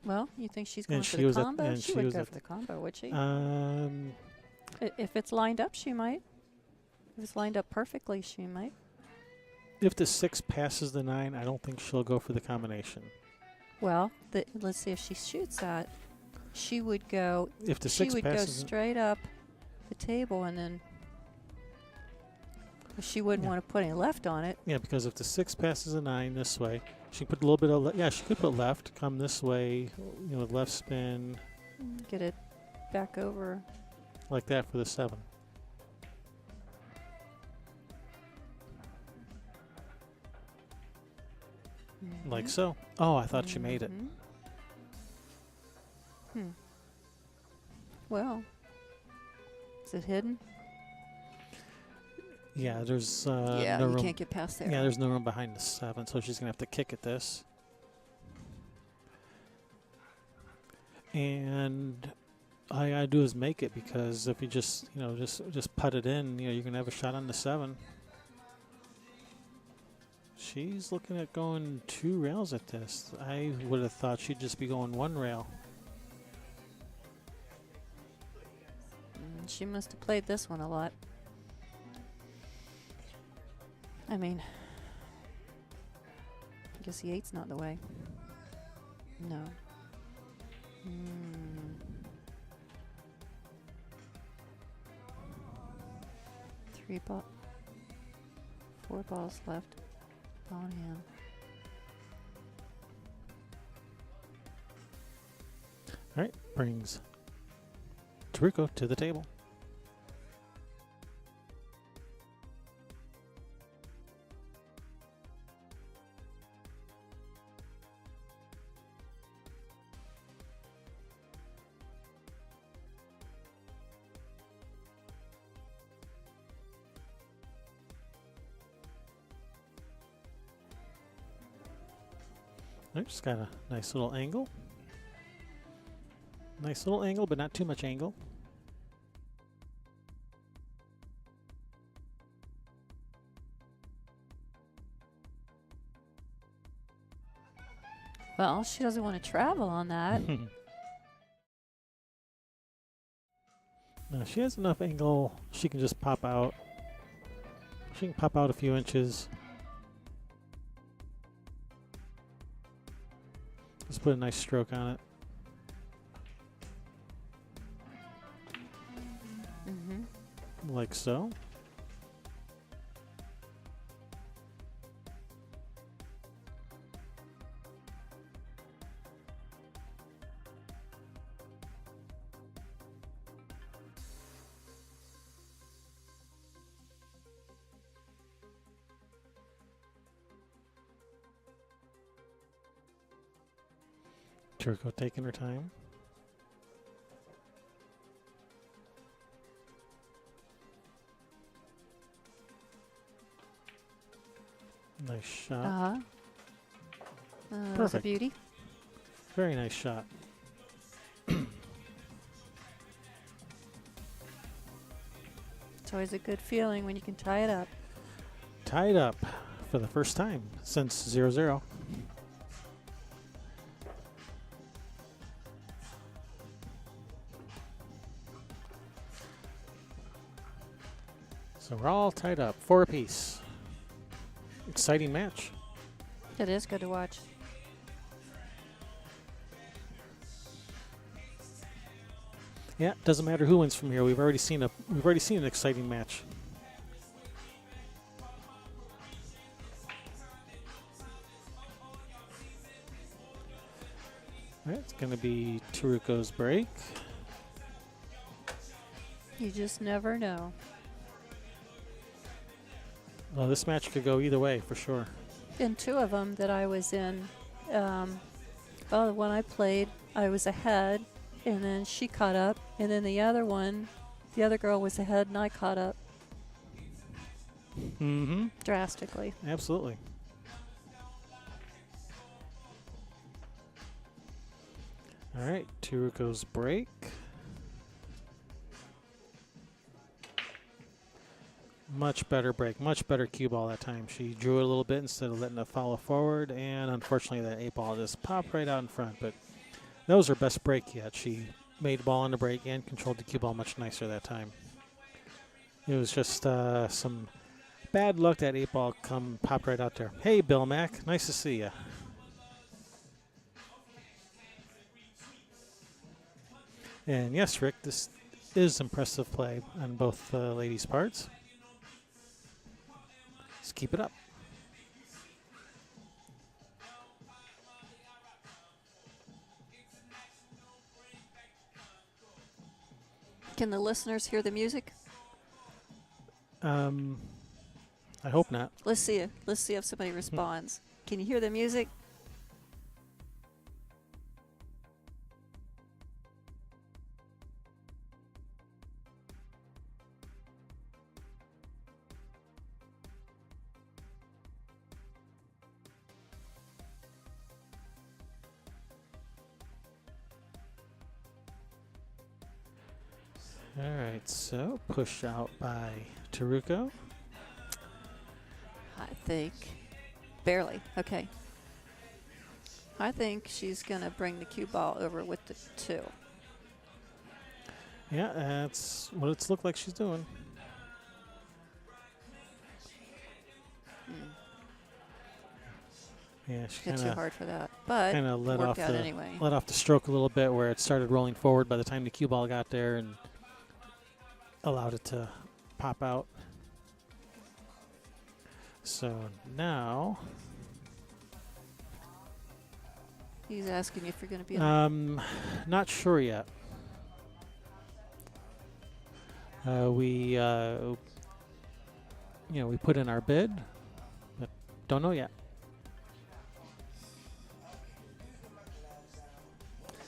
Well, you think she's going for she the combo? She would go at for the combo, would she? If it's lined up, she might. If it's lined up perfectly, she might. If the 6 passes the 9, I don't think she'll go for the combination. Well, let's see if she shoots that. She would go. If the 6 she would go passes, straight up the table, and then she wouldn't want to put any left on it. Yeah, because if the 6 passes a 9 this way, she put a little bit of she could put left, come this way, left spin. Get it back over. Like that for the 7. Mm-hmm. Like so. Oh, I thought she made it. Well, is it hidden? Yeah, there's yeah, no you room. can't get past there. Yeah, there's no room behind the 7, so she's gonna have to kick at this. And all I gotta do is make it, because if you just putt it in, you're gonna have a shot on the 7. She's looking at going 2 rails at this. I would have thought she'd just be going 1 rail. She must have played this one a lot. I mean, I guess the 8's not in the way. No. 3 ball, 4 balls left on him. All right, brings Teruko to the table. Just got a nice little angle. Nice little angle, but not too much angle. Well, she doesn't want to travel on that. She has enough angle. She can just pop out. She can pop out a few inches. Just put a nice stroke on it. Like so. Teruko taking her time. Nice shot. That's a Perfect. beauty. Very nice shot. It's always a good feeling when you can tie it up. Tied up for the first time since 0-0. So we're all tied up, 4 apiece. Exciting match. It is good to watch. Yeah, doesn't matter who wins from here. We've already seen an exciting match. All right, it's going to be Teruko's break. You just never know. Well, this match could go either way for sure. In 2 of them that I was in, the one I played, I was ahead, and then she caught up, and then the other one, the other girl was ahead, and I caught up Mm-hmm. drastically. Absolutely. All right, Teruko's break. Much better break, much better cue ball that time. She drew it a little bit instead of letting it follow forward, and unfortunately that 8 ball just popped right out in front. But that was her best break yet. She made the ball on the break and controlled the cue ball much nicer that time. It was just some bad luck that 8 ball popped right out there. Hey, Bill Mack, nice to see you. And yes, Rick, this is impressive play on both ladies' parts. Let's keep it up. Can the listeners hear the music? I hope not. Let's see if somebody responds. Can you hear the music? All right, so push out by Teruko. I think barely. Okay. I think she's going to bring the cue ball over with the 2. Yeah, that's what it's looked like she's doing. Yeah, she Hit kind too hard for that, but of let worked off out the anyway. let off the stroke a little bit where it started rolling forward by the time the cue ball got there and allowed it to pop out. So now He's asking if you're going to be on. not sure yet. We we put in our bid, but don't know yet.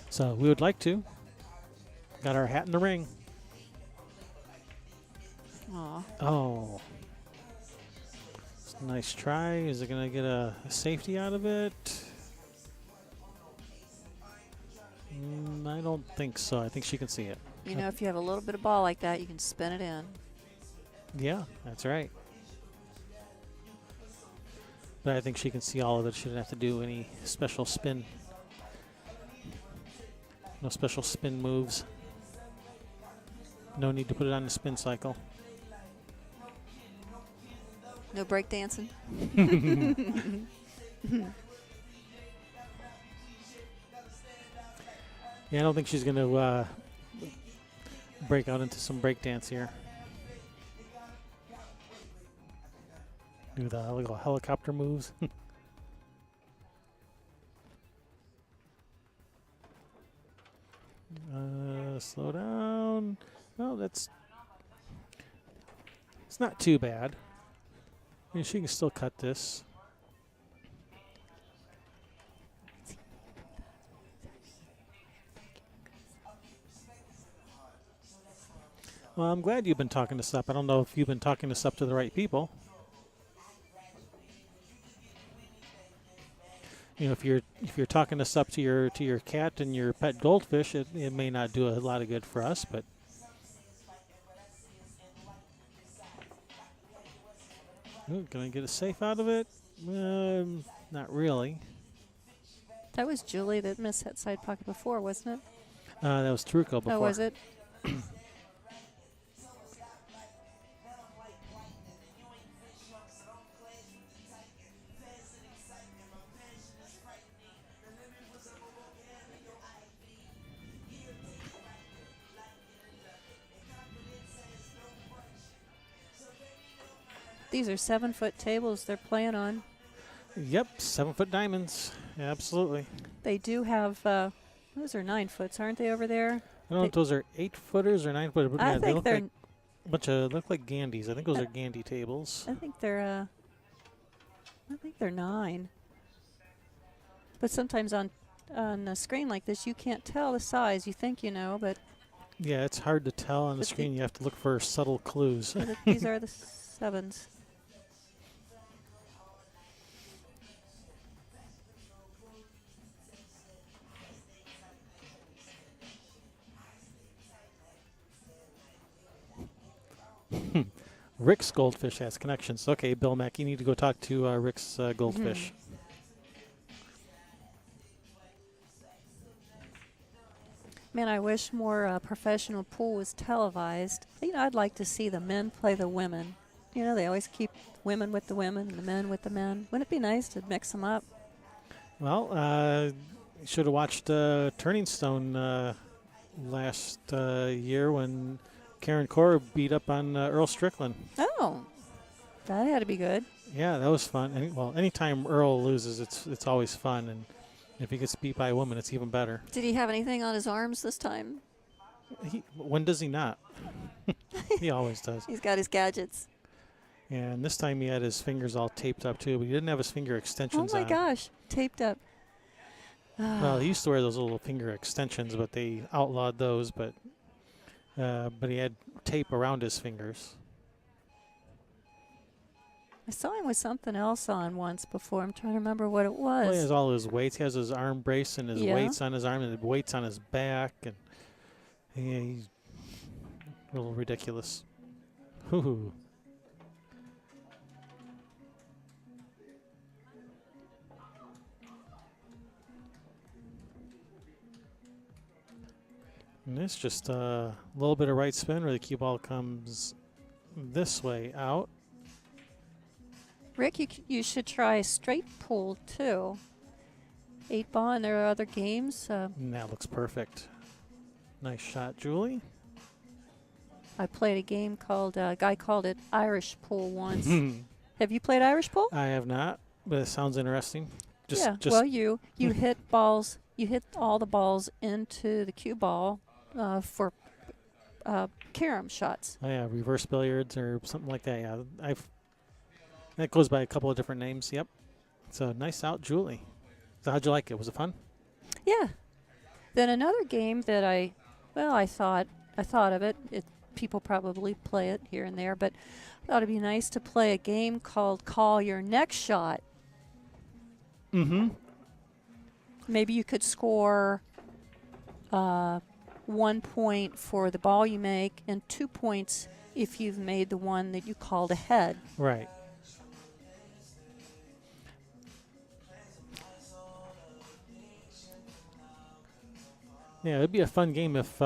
So we would like to. Got our hat in the ring. Aw. Oh. It's a nice try. Is it going to get a safety out of it? I don't think so. I think she can see it. You know, if you have a little bit of ball like that, you can spin it in. Yeah, that's right. But I think she can see all of it. She didn't have to do any special spin. No special spin moves. No need to put it on the spin cycle. No break dancing. Yeah, I don't think she's going to break out into some break dance here. Do the little helicopter moves. Slow down. Well, it's not too bad. I mean, she can still cut this. Well, I'm glad you've been talking this up. I don't know if you've been talking this up to the right people. You know, if you're talking this up to your cat and your pet goldfish, it may not do a lot of good for us, but ooh, can I get a safe out of it? Not really. That was Julie that missed that side pocket before, wasn't it? That was Teruko before. Oh, was it? These are 7-foot tables they're playing on. Yep, 7-foot diamonds. Absolutely. They do have, those are 9-foots, aren't they, over there? I don't know if those are 8-footers or 9-footers. But I yeah, they think look they're. like a bunch of look like Gandys. I think those are Gandy tables. I think they're. I think they're 9. But sometimes on a screen like this, you can't tell the size. You think you know, but Yeah, it's hard to tell on the But screen. You have to look for subtle clues. these are the 7s. Rick's goldfish has connections. Okay, Bill Mack, you need to go talk to Rick's goldfish. Man, I wish more professional pool was televised. You know, I'd like to see the men play the women. You know, they always keep women with the women and the men with the men. Wouldn't it be nice to mix them up? Well, you should have watched Turning Stone last year when Karen Corr beat up on Earl Strickland. Oh, that had to be good. Yeah, that was fun. Anytime Earl loses, it's always fun, and if he gets beat by a woman, it's even better. Did he have anything on his arms this time? When does he not? He always does. He's got his gadgets. And this time he had his fingers all taped up too, but he didn't have his finger Oh extensions my on. gosh, taped up. Well, he used to wear those little finger extensions, but they outlawed those. But he had tape around his fingers. I saw him with something else on once before. I'm trying to remember what it was. Well, he has all his weights. He has his arm brace and his weights on his arm and the weights on his back, and he's a little ridiculous. Hoo-hoo. And it's just a little bit of right spin where the cue ball comes this way out. Rick, you should try straight pool too. 8-ball, and there are other games. And that looks perfect. Nice shot, Julie. I played a game called, a guy called it Irish pool once. Have you played Irish pool? I have not, but it sounds interesting. Just Well, you hit balls. You hit all the balls into the cue ball for carom shots. Oh yeah, reverse billiards or something like that. Yeah, that goes by a couple of different names. Yep. So nice out, Julie. So how'd you like it? Was it fun? Yeah. Then another game that I thought of it. People probably play it here and there, but I thought it'd be nice to play a game called Call Your Next Shot. Mm-hmm. Maybe you could score 1 point for the ball you make and 2 points if you've made the one that you called ahead. Right. Yeah, it'd be a fun game if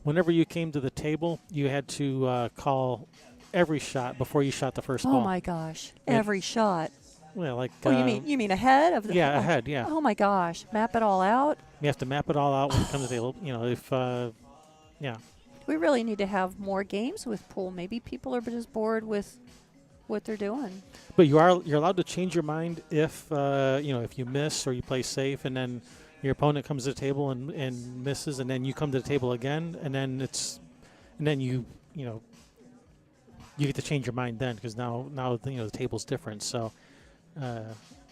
whenever you came to the table, you had to call every shot before you shot the first ball. Oh my gosh! Every shot. Well, like Oh, you mean ahead of the? yeah, ahead, yeah. Oh my gosh! Map it all out. You have to map it all out when you come to the table. You know, if yeah. We really need to have more games with pool. Maybe people are just bored with what they're doing. But you're allowed to change your mind if if you miss or you play safe, and then your opponent comes to the table and misses, and then you come to the table again, and then you get to change your mind then, because now the table's different. So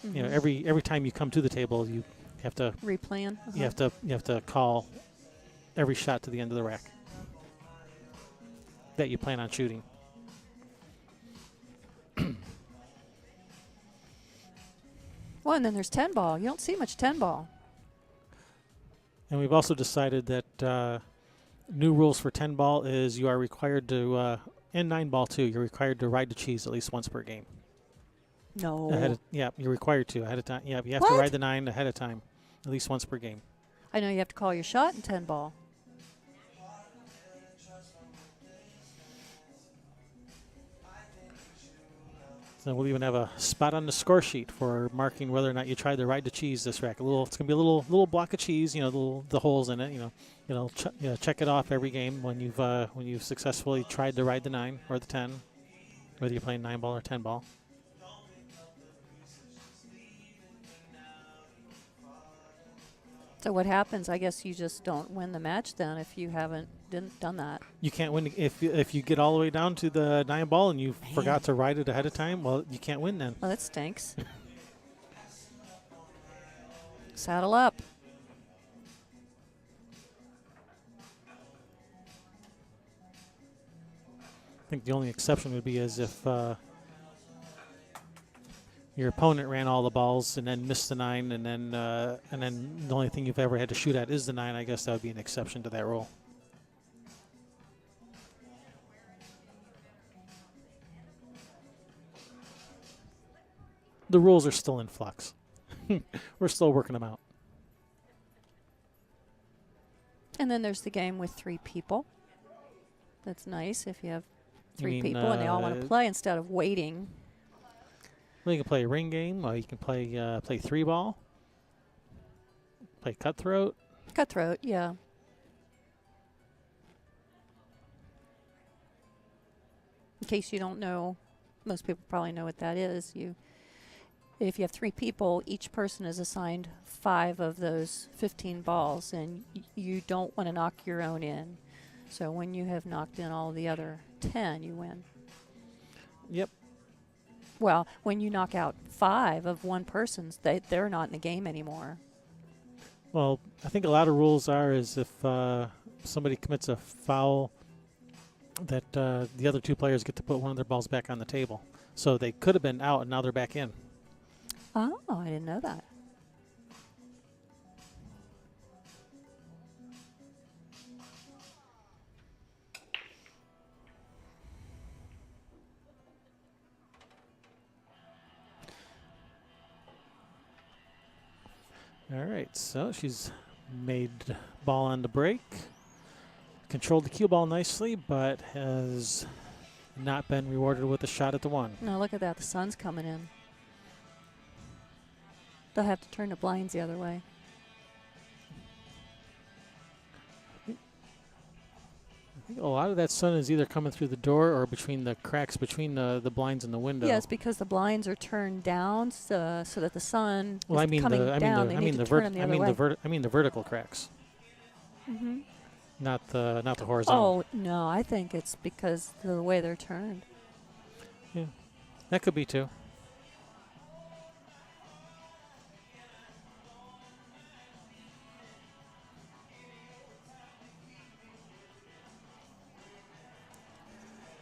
every time you come to the table, you have to replan. You have to call every shot to the end of the rack that you plan on shooting. Well, and then there's 10 ball. You don't see much 10 ball. And we've also decided that new rules for 10 ball is you are required to, and 9 ball too, you're required to ride the cheese at least once per game. No. You're required to ahead of time. Yeah, you have What? to ride the 9 ahead of time, at least once per game. I know you have to call your shot in 10 ball. So we'll even have a spot on the score sheet for marking whether or not you tried to ride the cheese this rack. It's gonna be a little block of cheese, the holes in it. Check it off every game when you've successfully tried to ride the 9 or the 10, whether you're playing 9 ball or 10 ball. So what happens? I guess you just don't win the match then if you didn't done that. You can't win if you get all the way down to the 9 ball and you forgot to ride it ahead of time. Well, you can't win then. Well, that stinks. Saddle up. I think the only exception would be is if your opponent ran all the balls and then missed the 9, and then the only thing you've ever had to shoot at is the 9. I guess that would be an exception to that rule. The rules are still in flux. We're still working them out. And then there's the game with 3 people. That's nice if you have 3 mean, people and they all want to play instead of waiting. Well, you can play a ring game. You can play 3 ball. Play cutthroat. Cutthroat, yeah. In case you don't know, most people probably know what that is. If you have 3 people, each person is assigned 5 of those 15 balls, and you don't want to knock your own in. So when you have knocked in all the other 10, you win. Yep. Well, when you knock out 5 of one person's, they're not in the game anymore. Well, I think a lot of rules is if somebody commits a foul, that the other 2 players get to put one of their balls back on the table. So they could have been out, and now they're back in. Oh, I didn't know that. All right, so she's made ball on the break. Controlled the cue ball nicely, but has not been rewarded with a shot at the 1. No, look at that. The sun's coming in. They'll have to turn the blinds the other way. I think a lot of that sun is either coming through the door or between the cracks between the blinds and the window. Yes, because the blinds are turned down so that the sun is coming down. They need to turn them the other way. I mean the vertical cracks. Mm-hmm. Not the horizontal. Oh, no, I think it's because of the way they're turned. Yeah, that could be too.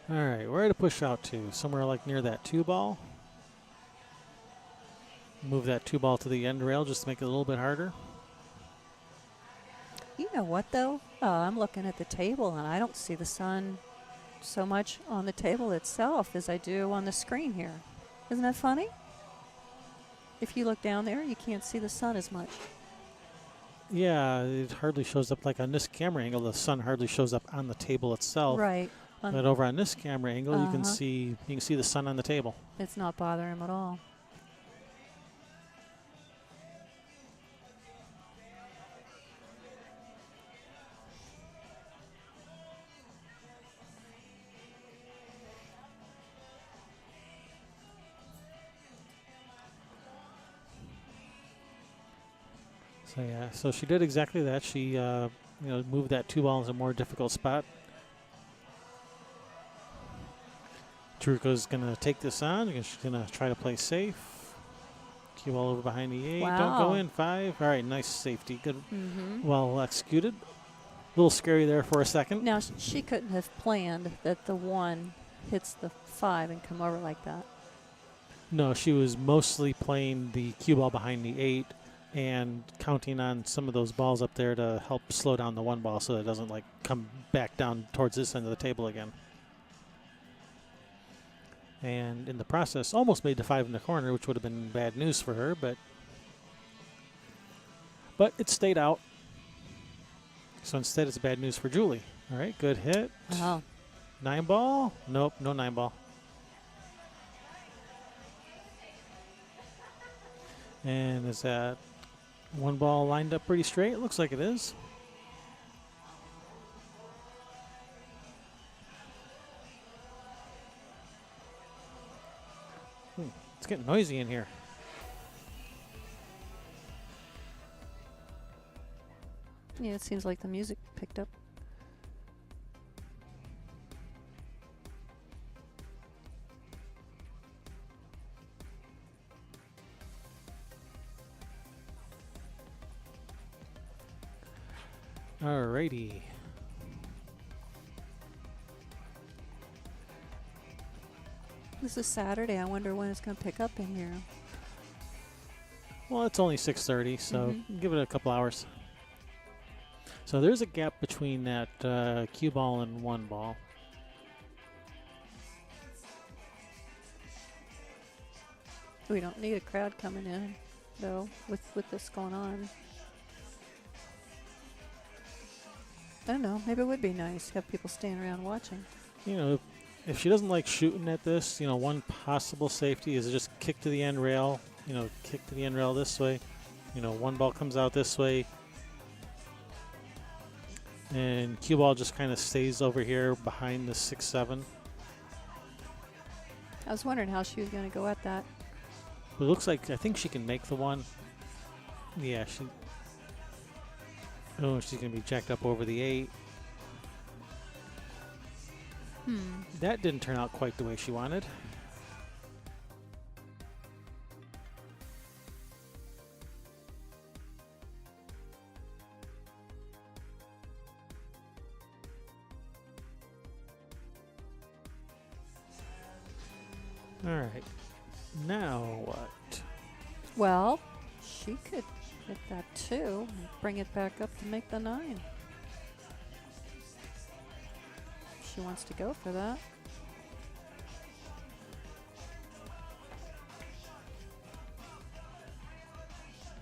All right, where to push out to? Somewhere like near that 2 ball. Move that 2 ball to the end rail just to make it a little bit harder. You know what, though? I'm looking at the table, and I don't see the sun so much on the table itself as I do on the screen here. Isn't that funny? If you look down there, you can't see the sun as much. Yeah, it hardly shows up like on this camera angle. The sun hardly shows up on the table itself. Right. But over on this camera angle, you can Uh-huh. see the sun on the table. It's not bothering him at all. So yeah, so she did exactly that. She moved that 2 ball into a more difficult spot. Teruko's gonna take this on. She's gonna try to play safe. Cue ball over behind the 8. Don't go Wow. in. 5. All right, nice safety. Good, Mm-hmm. well executed. A little scary there for a second. Now, she couldn't have planned that the 1 hits the 5 and come over like that. No, she was mostly playing the cue ball behind the 8 and counting on some of those balls up there to help slow down the 1 ball so it doesn't like come back down towards this end of the table again. And in the process, almost made the 5 in the corner, which would have been bad news for her, but it stayed out. So instead, it's bad news for Julie. All right, good hit. Oh. 9 ball? Nope, no 9 ball. And is that 1 ball lined up pretty straight? It looks like it is. It's getting noisy in here. Yeah, it seems like the music picked up. Alrighty. This is Saturday. I wonder when it's going to pick up in here. Well, it's only 6:30, so Mhm. give it a couple hours. So there's a gap between that cue ball and 1 ball. We don't need a crowd coming in, though, with this going on. I don't know. Maybe it would be nice to have people standing around watching. You know, if she doesn't like shooting at this, one possible safety is just kick to the end rail. Kick to the end rail this way. 1 ball comes out this way. And cue ball just kind of stays over here behind the 6-7. I was wondering how she was going to go at that. It looks like, I think she can make the 1. Yeah, she. Oh, she's going to be jacked up over the 8. That didn't turn out quite the way she wanted. All right. Now what? Well, she could hit that 2 and bring it back up to make the 9. She wants to go for that.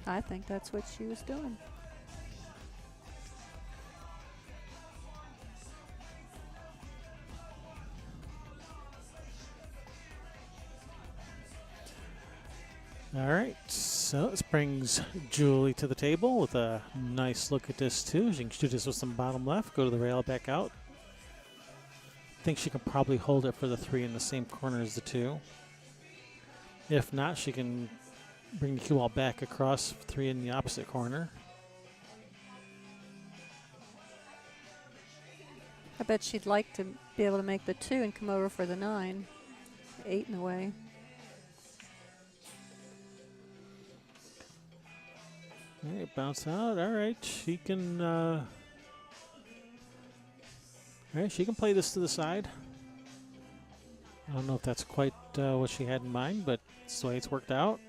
I think that's what she was doing. All right, so this brings Julie to the table with a nice look at this too. She can shoot this with some bottom left, go to the rail, back out. I think she can probably hold it for the 3 in the same corner as the 2. If not, she can bring the cue ball back across 3 in the opposite corner. I bet she'd like to be able to make the 2 and come over for the 9. 8 in the way. All right, bounce out. All right, she can. All right, she can play this to the side. I don't know if that's quite what she had in mind, but it's the way it's worked out.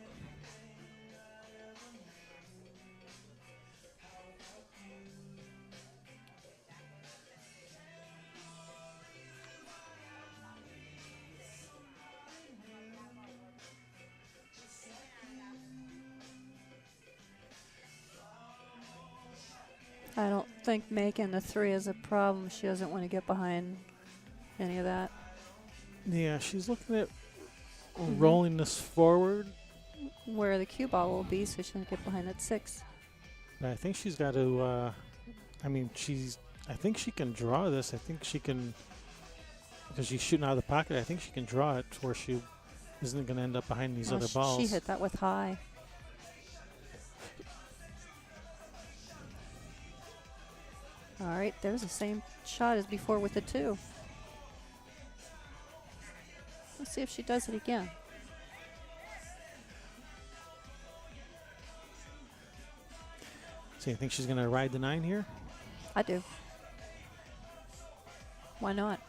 I don't think making the 3 is a problem. She doesn't want to get behind any of that. Yeah, she's looking at rolling this forward. Where the cue ball will be, so she doesn't get behind that 6. But I think she's got to. I think she can draw this. I think she can, because she's shooting out of the pocket. I think she can draw it to where she isn't going to end up behind these other balls. She hit that with high. All right, there's the same shot as before with the 2. Let's see if she does it again. So you think she's going to ride the 9 here? I do. Why not?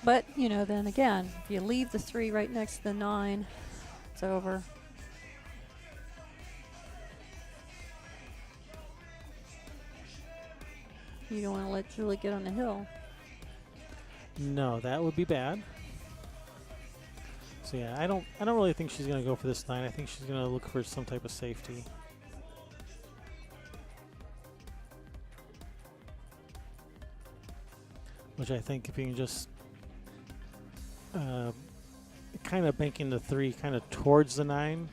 But, you know, then again, if you leave the 3 right next to the 9, it's over. You don't want to let Julie get on the hill. No, that would be bad. So yeah, I don't really think she's going to go for this 9. I think she's going to look for some type of safety. Which I think if you can just kind of banking the 3 kind of towards the 9,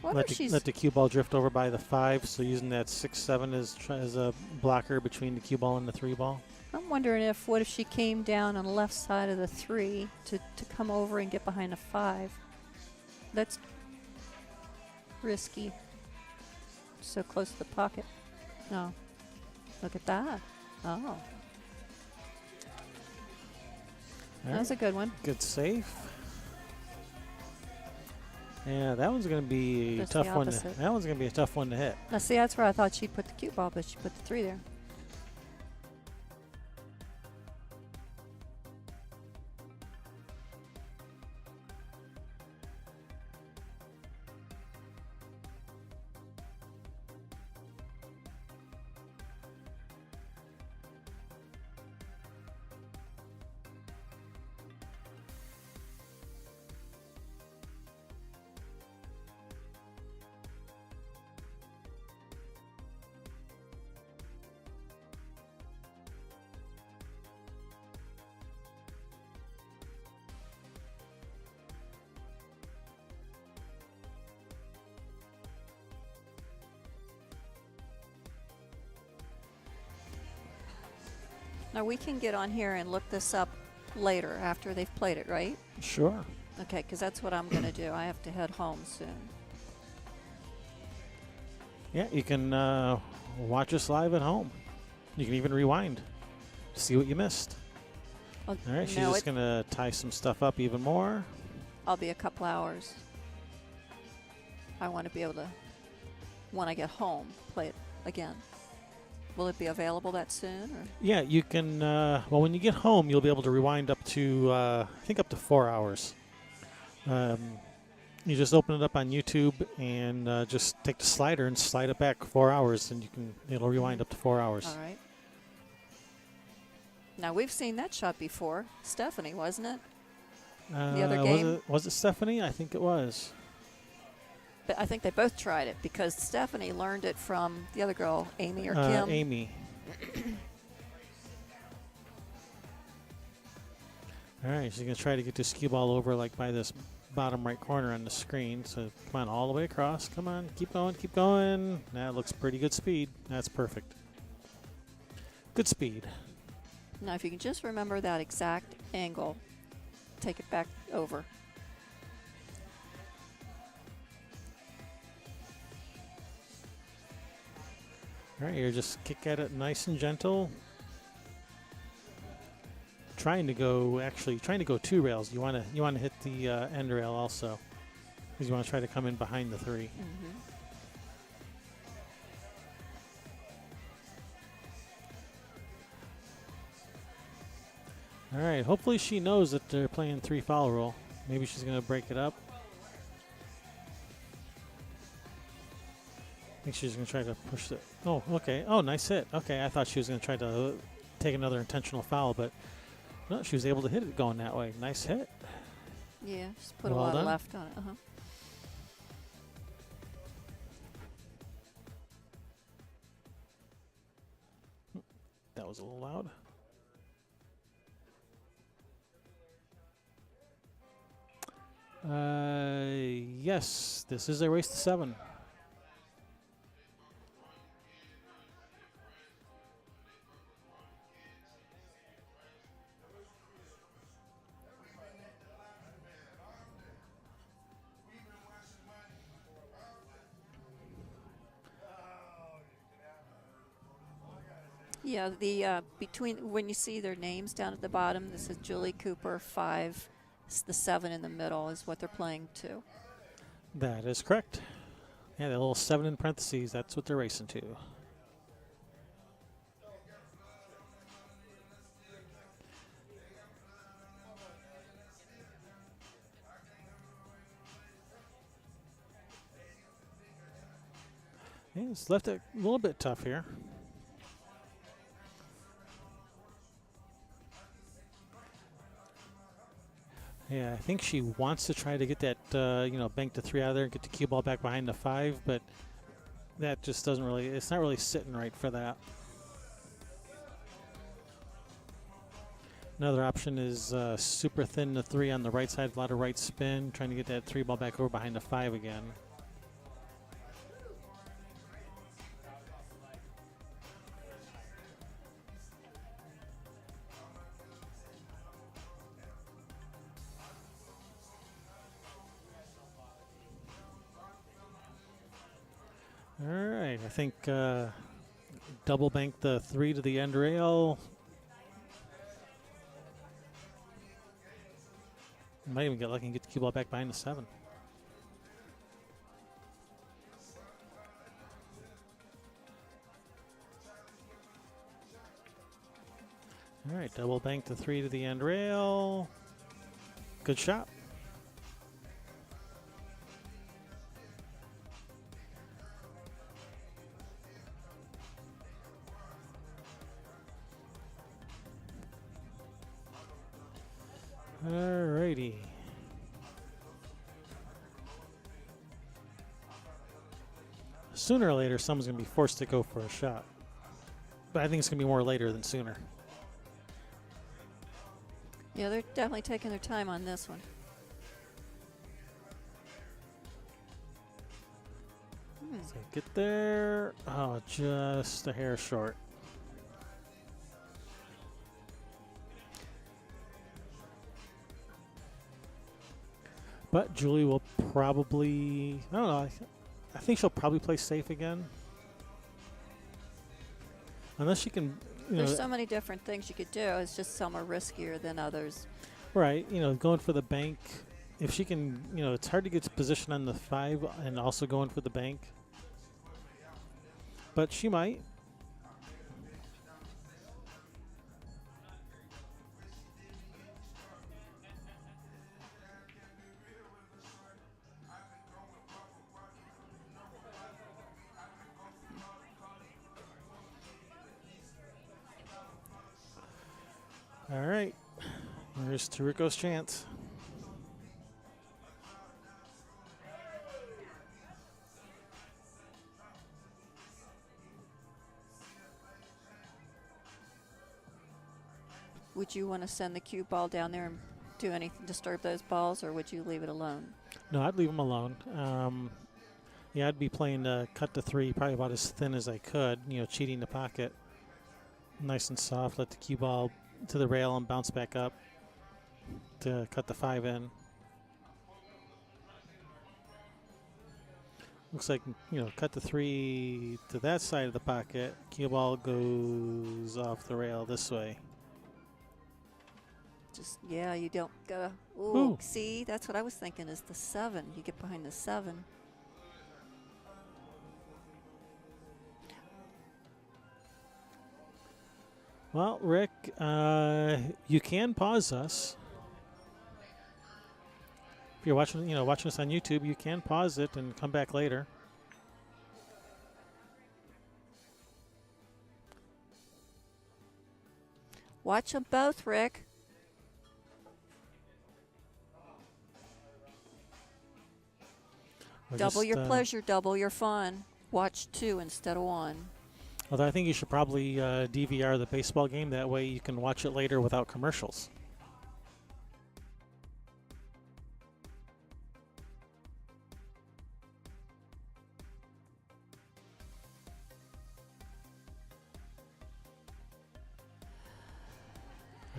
let the cue ball drift over by the 5. So using that 6-7 as a blocker between the cue ball and the 3 ball. I'm wondering what if she came down on the left side of the 3 to come over and get behind a 5. That's risky. So close to the pocket. No. Look at that. Oh. That was a good one. Good safe. Yeah, that one's going to be a Just tough the one. opposite. That one's going to be a tough one to hit. Now, see, that's where I thought she'd put the cue ball, but she put the 3 there. Now, we can get on here and look this up later after they've played it, right? Sure. Okay, because that's what I'm going to do. I have to head home soon. Yeah, you can watch us live at home. You can even rewind to see what you missed. Well, All right, she's no, just going to tie some stuff up even more. I'll be a couple hours. I want to be able to, when I get home, play it again. Will it be available that soon? Or? Yeah, you can. Well, when you get home, you'll be able to rewind up to, I think, up to 4 hours. You just open it up on YouTube and just take the slider and slide it back 4 hours, and it'll rewind up to 4 hours. All right. Now, we've seen that shot before. Stephanie, wasn't it? The other game? Was it Stephanie? I think it was. But I think they both tried it because Stephanie learned it from the other girl, Amy or Kim. Amy. All right, she's going to try to get this cue ball over like by this bottom right corner on the screen. So come on, all the way across. Come on, keep going, keep going. That looks pretty good speed. That's perfect. Good speed. Now, if you can just remember that exact angle, take it back over. All right, you're just kick at it nice and gentle. Trying to go 2 rails. You want to hit the end rail also, because you want to try to come in behind the 3. Mm-hmm. All right, hopefully she knows that they're playing 3 foul rule. Maybe she's going to break it up. I think she's going to try to push it. Oh, okay. Oh, nice hit. Okay, I thought she was going to try to take another intentional foul, but no, she was able to hit it going that way. Nice hit. Yeah, just put Well a lot done. of left on it. Uh-huh. was a little loud. Yes, this is a race to 7. Yeah, the between when you see their names down at the bottom, this is Julie Cooper 5. The 7 in the middle is what they're playing to. That is correct. Yeah, the little 7 in parentheses, that's what they're racing to. Yeah, it's left it a little bit tough here. Yeah, I think she wants to try to get that, bank to 3 out of there and get the cue ball back behind the 5, but that just doesn't really, it's not really sitting right for that. Another option is super thin the 3 on the right side, a lot of right spin, trying to get that 3 ball back over behind the 5 again. All right, I think double bank the 3 to the end rail. Might even get lucky and get the cue ball back behind the 7. All right, double bank the 3 to the end rail. Good shot. Alrighty. Sooner or later, someone's going to be forced to go for a shot. But I think it's going to be more later than sooner. Yeah, they're definitely taking their time on this one. So get there. Oh, just a hair short. But Julie will probably, I don't know, I think she'll probably play safe again. Unless she can, There's so many different things you could do. It's just some are riskier than others. Right, going for the bank. If she can, it's hard to get position on the 5 and also going for the bank. But she might. All right, here's Teruko's chance. Would you want to send the cue ball down there and do anything, disturb those balls, or would you leave it alone? No, I'd leave them alone. Yeah, I'd be playing cut to 3, probably about as thin as I could, cheating the pocket. Nice and soft, let the cue ball to the rail and bounce back up to cut the 5 in. Looks like, cut the 3 to that side of the pocket. Cue ball goes off the rail this way. Just, yeah, you don't go. Ooh. See, that's what I was thinking is the 7. You get behind the 7. Well, Rick, you can pause us. If you're watching, watching us on YouTube, you can pause it and come back later. Watch them both, Rick. Double your pleasure, double your fun. Watch 2 instead of 1. Although I think you should probably DVR the baseball game. That way you can watch it later without commercials.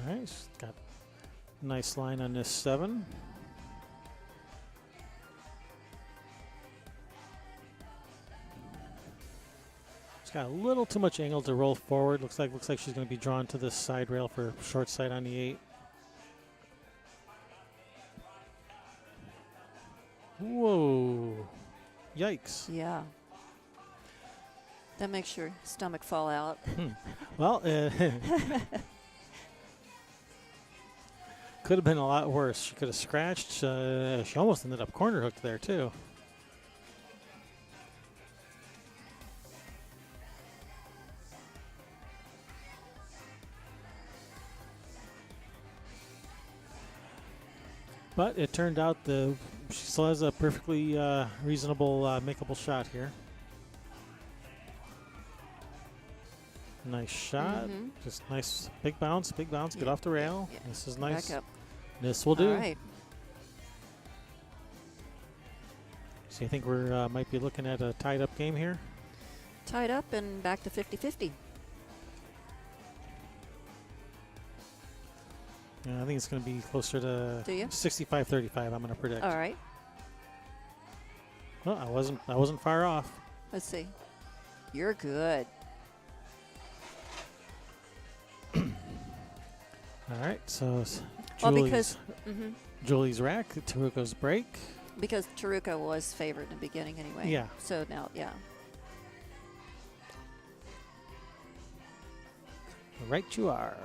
All right, she's got a nice line on this 7. She's got a little too much angle to roll forward. Looks like she's going to be drawn to this side rail for short side on the 8. Whoa! Yikes! Yeah. That makes your stomach fall out. Well, could have been a lot worse. She could have scratched. She almost ended up corner hooked there too. But it turned out she still has a perfectly reasonable makeable shot here. Nice shot. Just nice big bounce, get off the rail. Yeah. This is nice. Back up. This will do. All right. So I think we're might be looking at a tied up game here. Tied up and back to 50-50. I think it's going to be closer to Do you? 65-35. I'm going to predict. All right. Well, I wasn't far off. Let's see. You're good. All right, so Well, Julie's, because Julie's rack, Teruko's break. because Teruko was favored in the beginning anyway. Yeah. So now, yeah. Right you are.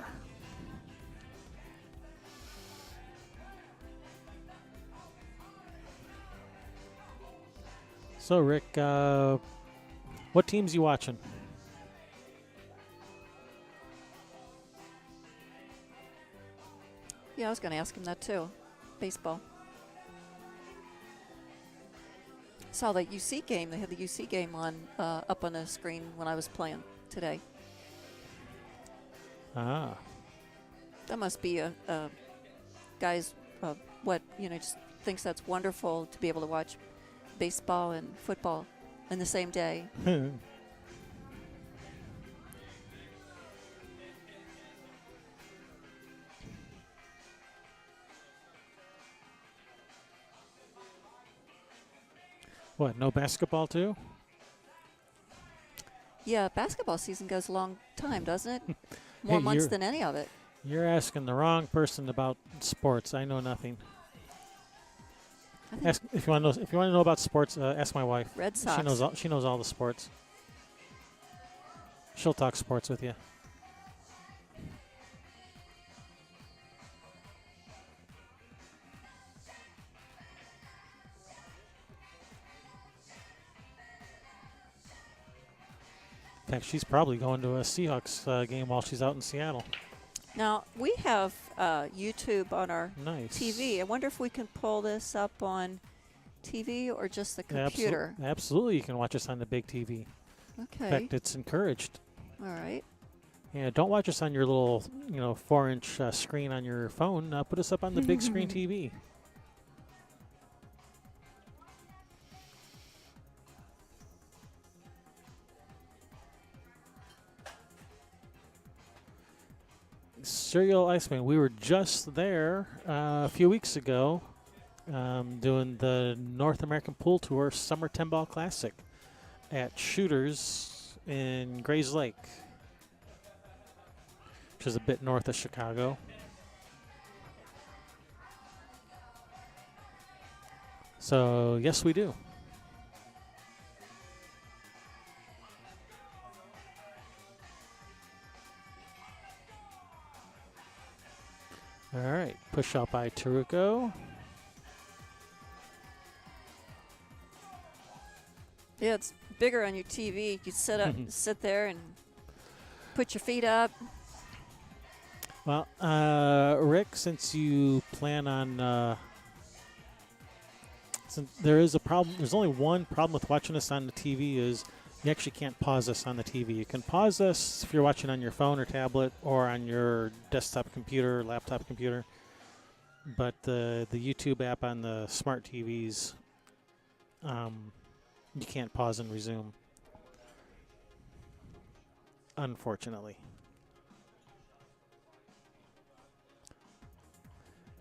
So, Rick, what teams you watching? Yeah, I was going to ask him that too. Baseball. Saw the UC game. They had the UC game on up on the screen when I was playing today. Ah. That must be a guy's just thinks that's wonderful to be able to watch baseball and football in the same day. What, no basketball too? Yeah, basketball season goes a long time, doesn't it? More Hey, months than any of it. You're asking the wrong person about sports. I know nothing. I think Ask if you want to know about sports. Ask my wife. Red Sox. She knows all the sports. She'll talk sports with you. In fact, she's probably going to a Seahawks game while she's out in Seattle. Now, we have YouTube on our Nice. TV. I wonder if we can pull this up on TV or just the computer. Absolutely, you can watch us on the big TV. Okay. In fact, it's encouraged. All right. Yeah, don't watch us on your little, 4-inch screen on your phone. Put us up on the big screen TV. Serial Iceman. We were just there a few weeks ago doing the North American Pool Tour Summer 10 Ball Classic at Shooters in Grays Lake, which is a bit north of Chicago. So, yes, we do. All right, push out by Teruko. Yeah, it's bigger on your TV. You sit there and put your feet up. Well, Rick, since you plan on, since there is a problem, there's only one problem with watching this on the TV is You actually can't pause this on the TV. You can pause this if you're watching on your phone or tablet or on your desktop computer, laptop computer. But the YouTube app on the smart TVs, you can't pause and resume, unfortunately.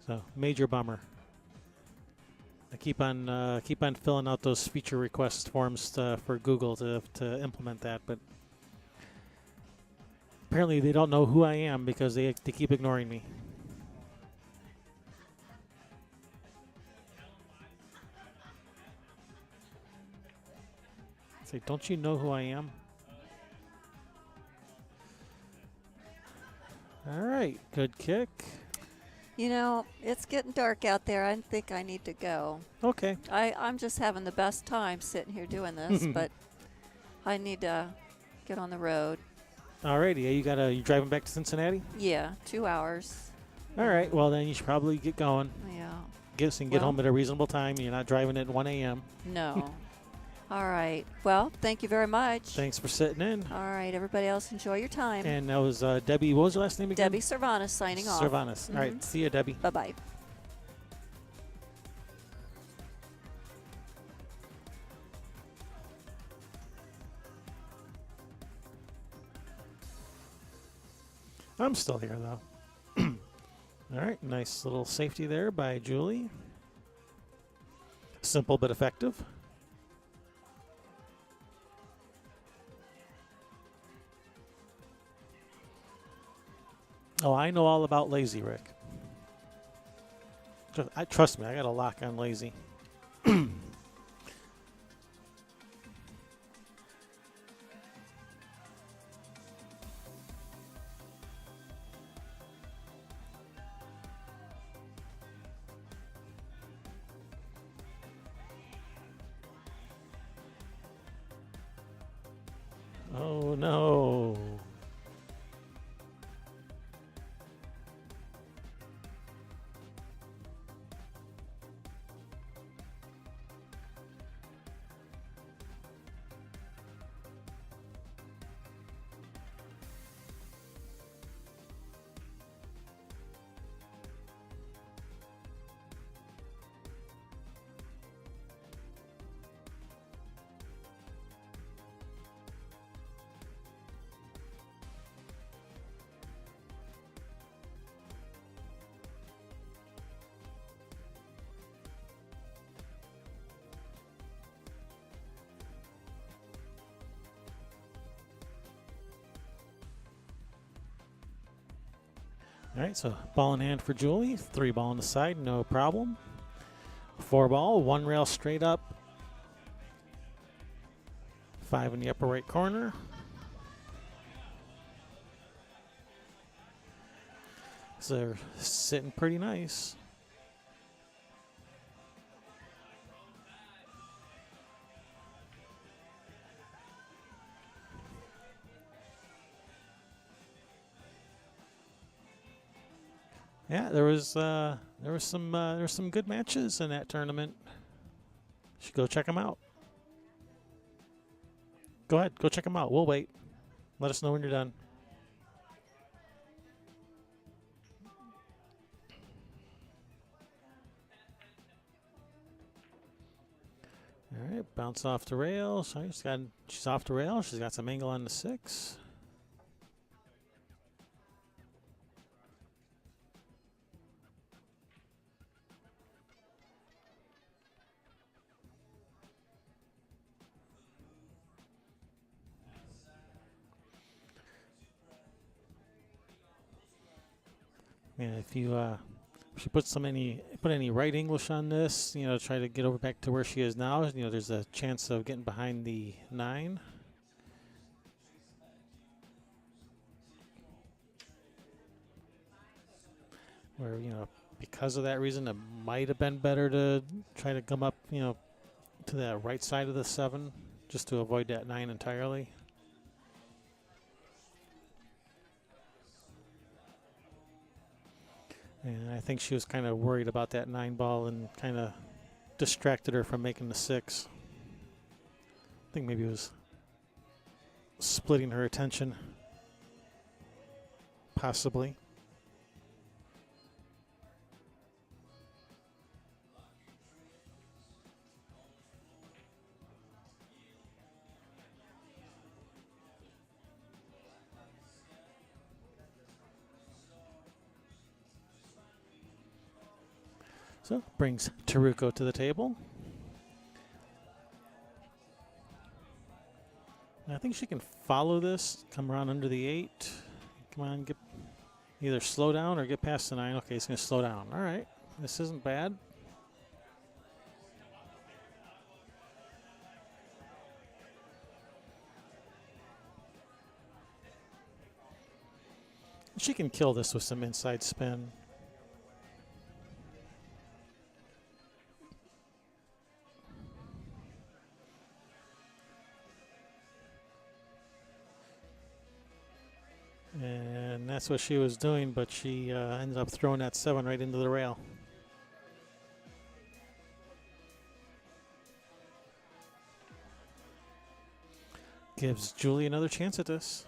So major bummer. I keep on filling out those feature request forms for Google to implement that, but apparently they don't know who I am because they keep ignoring me. Say, don't you know who I am? All right, good kick. You know, it's getting dark out there. I think I need to go. Okay. I'm just having the best time sitting here doing this, but I need to get on the road. All righty. You driving back to Cincinnati? Yeah, 2 hours. All right. Well, then you should probably get going. Yeah. Get home at a reasonable time. You're not driving at 1 a.m. No. All right. Well, thank you very much. Thanks for sitting in. All right. Everybody else, enjoy your time. And that was Debbie. What was your last name again? Debbie Cervantes signing off. Cervantes. All right. See you, Debbie. Bye-bye. I'm still here, though. All right. Nice little safety there by Julie. Simple but effective. Oh, I know all about Lazy, Rick. Trust me, I got a lock on Lazy. Oh, no. All right, so ball in hand for Julie. 3 ball on the side, no problem. 4 ball, 1 rail straight up. 5 in the upper right corner. So they're sitting pretty nice. Yeah, there was some good matches in that tournament. Should go check them out. Go ahead, go check them out. We'll wait. Let us know when you're done. All right, bounce off the rail. Sorry, she's off the rail. She's got some angle on the 6. Yeah, if she puts any right English on this, try to get over back to where she is now. There's a chance of getting behind the 9. Where because of that reason, it might have been better to try to come up, to the right side of the 7, just to avoid that 9 entirely. And I think she was kind of worried about that 9 ball and kind of distracted her from making the 6. I think maybe it was splitting her attention. Possibly. So brings Teruko to the table. And I think she can follow this, come around under the 8. Come on, get either slow down or get past the 9. Okay, it's going to slow down. All right, this isn't bad. She can kill this with some inside spin. And that's what she was doing, but she ended up throwing that 7 right into the rail. Gives Julie another chance at this.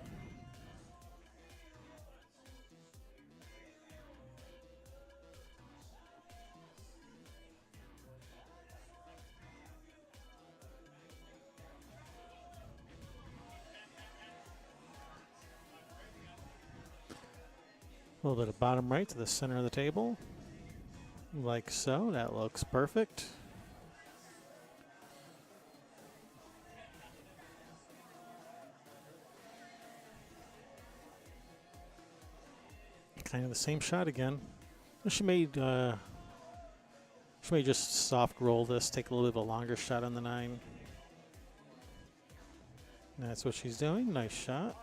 A little bit of bottom right to the center of the table. Like so. That looks perfect. Kind of the same shot again. She may just soft roll this, take a little bit of a longer shot on the 9. That's what she's doing. Nice shot.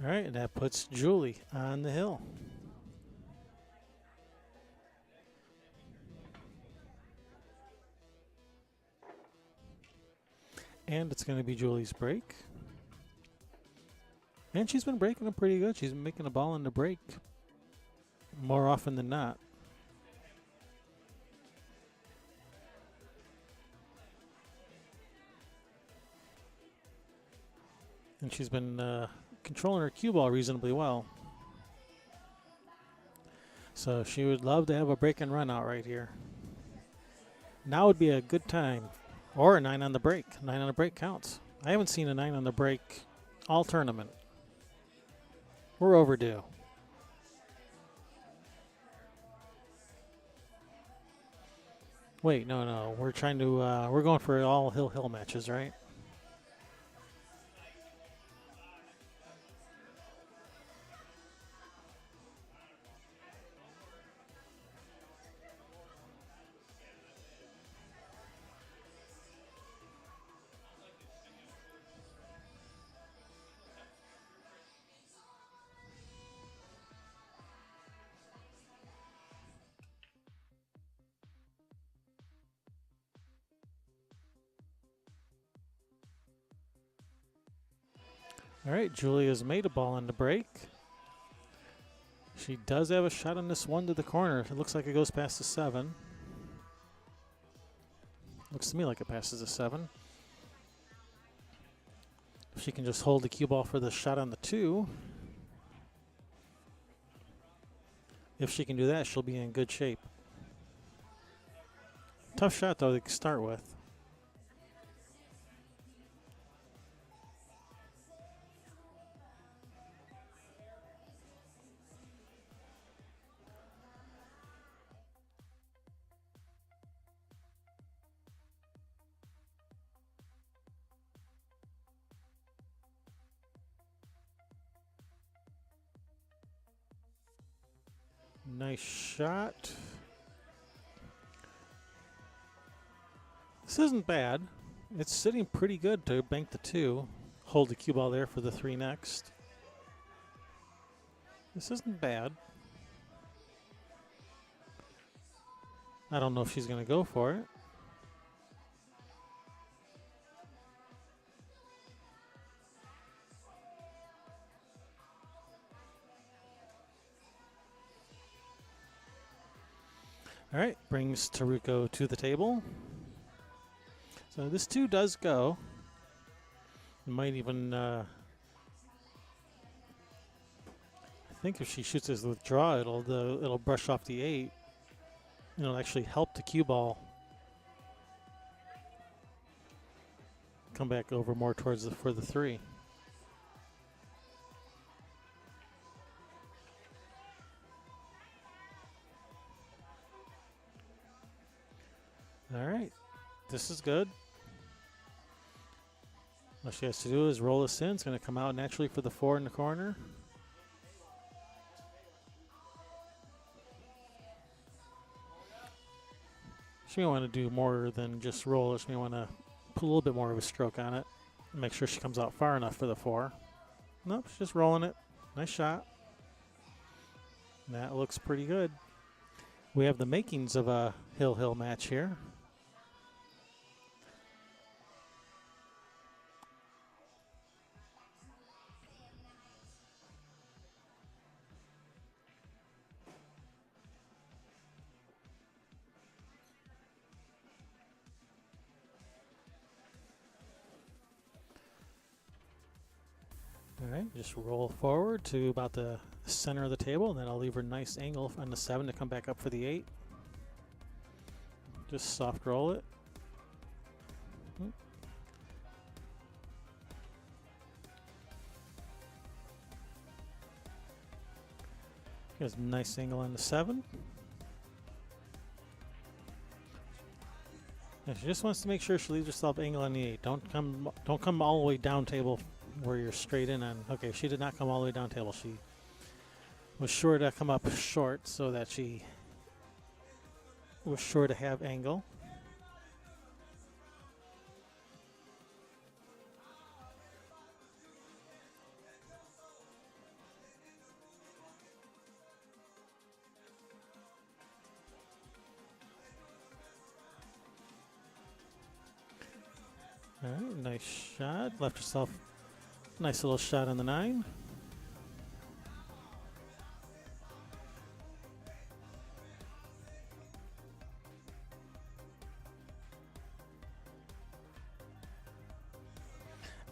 All right, and that puts Julie on the hill. And it's going to be Julie's break. And she's been breaking them pretty good. She's been making a ball on the break more often than not. And she's been controlling her cue ball reasonably well. So she would love to have a break and run out right here. Now would be a good time. Or a 9 on the break. 9 on the break counts. I haven't seen a 9 on the break all tournament. We're overdue. Wait, no. We're trying to, we're going for all hill matches, right? All right, Julia's made a ball on the break. She does have a shot on this 1 to the corner. It looks like it goes past the 7. Looks to me like it passes the 7. If she can just hold the cue ball for the shot on the 2. If she can do that, she'll be in good shape. Tough shot, though, to start with. Nice shot. This isn't bad. It's sitting pretty good to bank the 2. Hold the cue ball there for the 3 next. This isn't bad. I don't know if she's going to go for it. All right, brings Teruko to the table. So this 2 does go. It might even, I think if she shoots his withdraw, it'll brush off the 8. It'll actually help the cue ball come back over more towards for the 3. All right, this is good. All she has to do is roll this in. It's going to come out naturally for the 4 in the corner. She may want to do more than just roll. She may want to put a little bit more of a stroke on it. Make sure she comes out far enough for the 4. Nope, she's just rolling it. Nice shot. That looks pretty good. We have the makings of a hill-hill match here. All right, just roll forward to about the center of the table, and then I'll leave her a nice angle on the 7 to come back up for the 8. Just soft roll it. Here's a nice angle on the 7. And she just wants to make sure she leaves herself angle on the 8. Don't come all the way down table where you're straight in on. Okay, she did not come all the way down table. She was sure to come up short so that she was sure to have angle. All right, nice shot. Left herself a nice little shot on the 9.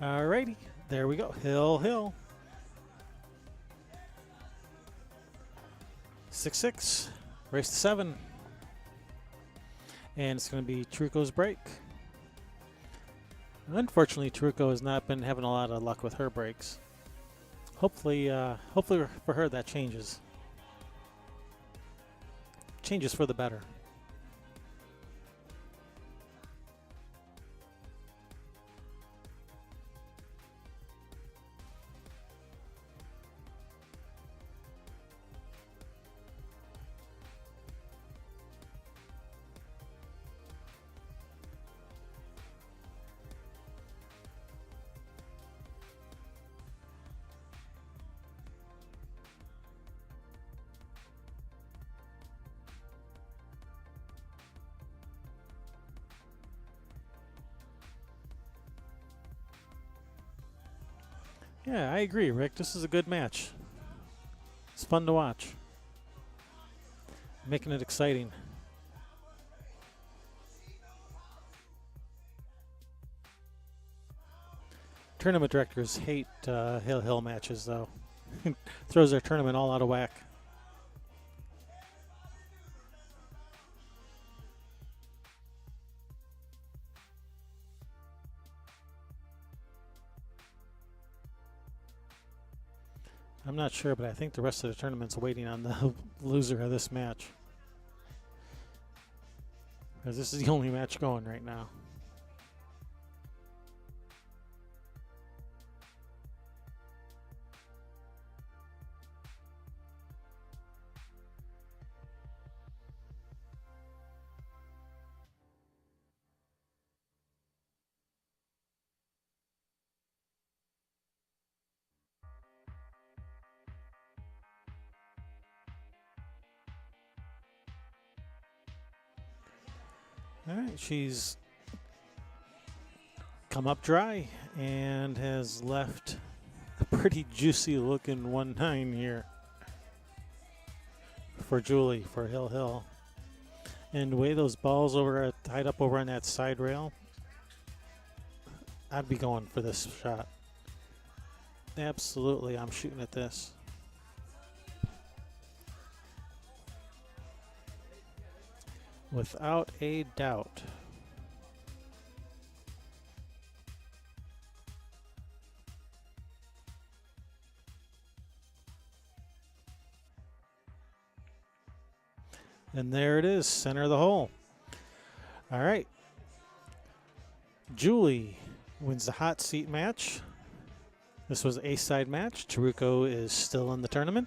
All righty, there we go. Hill, hill. 6-6, race to 7. And it's going to be Teruko's break. Unfortunately, Teruko has not been having a lot of luck with her breaks. Hopefully for her that changes. Changes for the better. Yeah, I agree, Rick. This is a good match. It's fun to watch. Making it exciting. Tournament directors hate hill matches, though. Throws their tournament all out of whack. I'm not sure, but I think the rest of the tournament's waiting on the loser of this match. Because this is the only match going right now. All right, she's come up dry and has left a pretty juicy looking 1-9 here for Julie for Hill Hill. And the way those balls are tied up over on that side rail, I'd be going for this shot. Absolutely, I'm shooting at this. Without a doubt. And there it is, center of the hole. All right. Julie wins the hot seat match. This was a side match. Teruko is still in the tournament.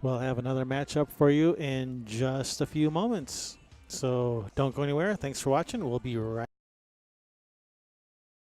We'll have another matchup for you in just a few moments. So don't go anywhere. Thanks for watching. We'll be right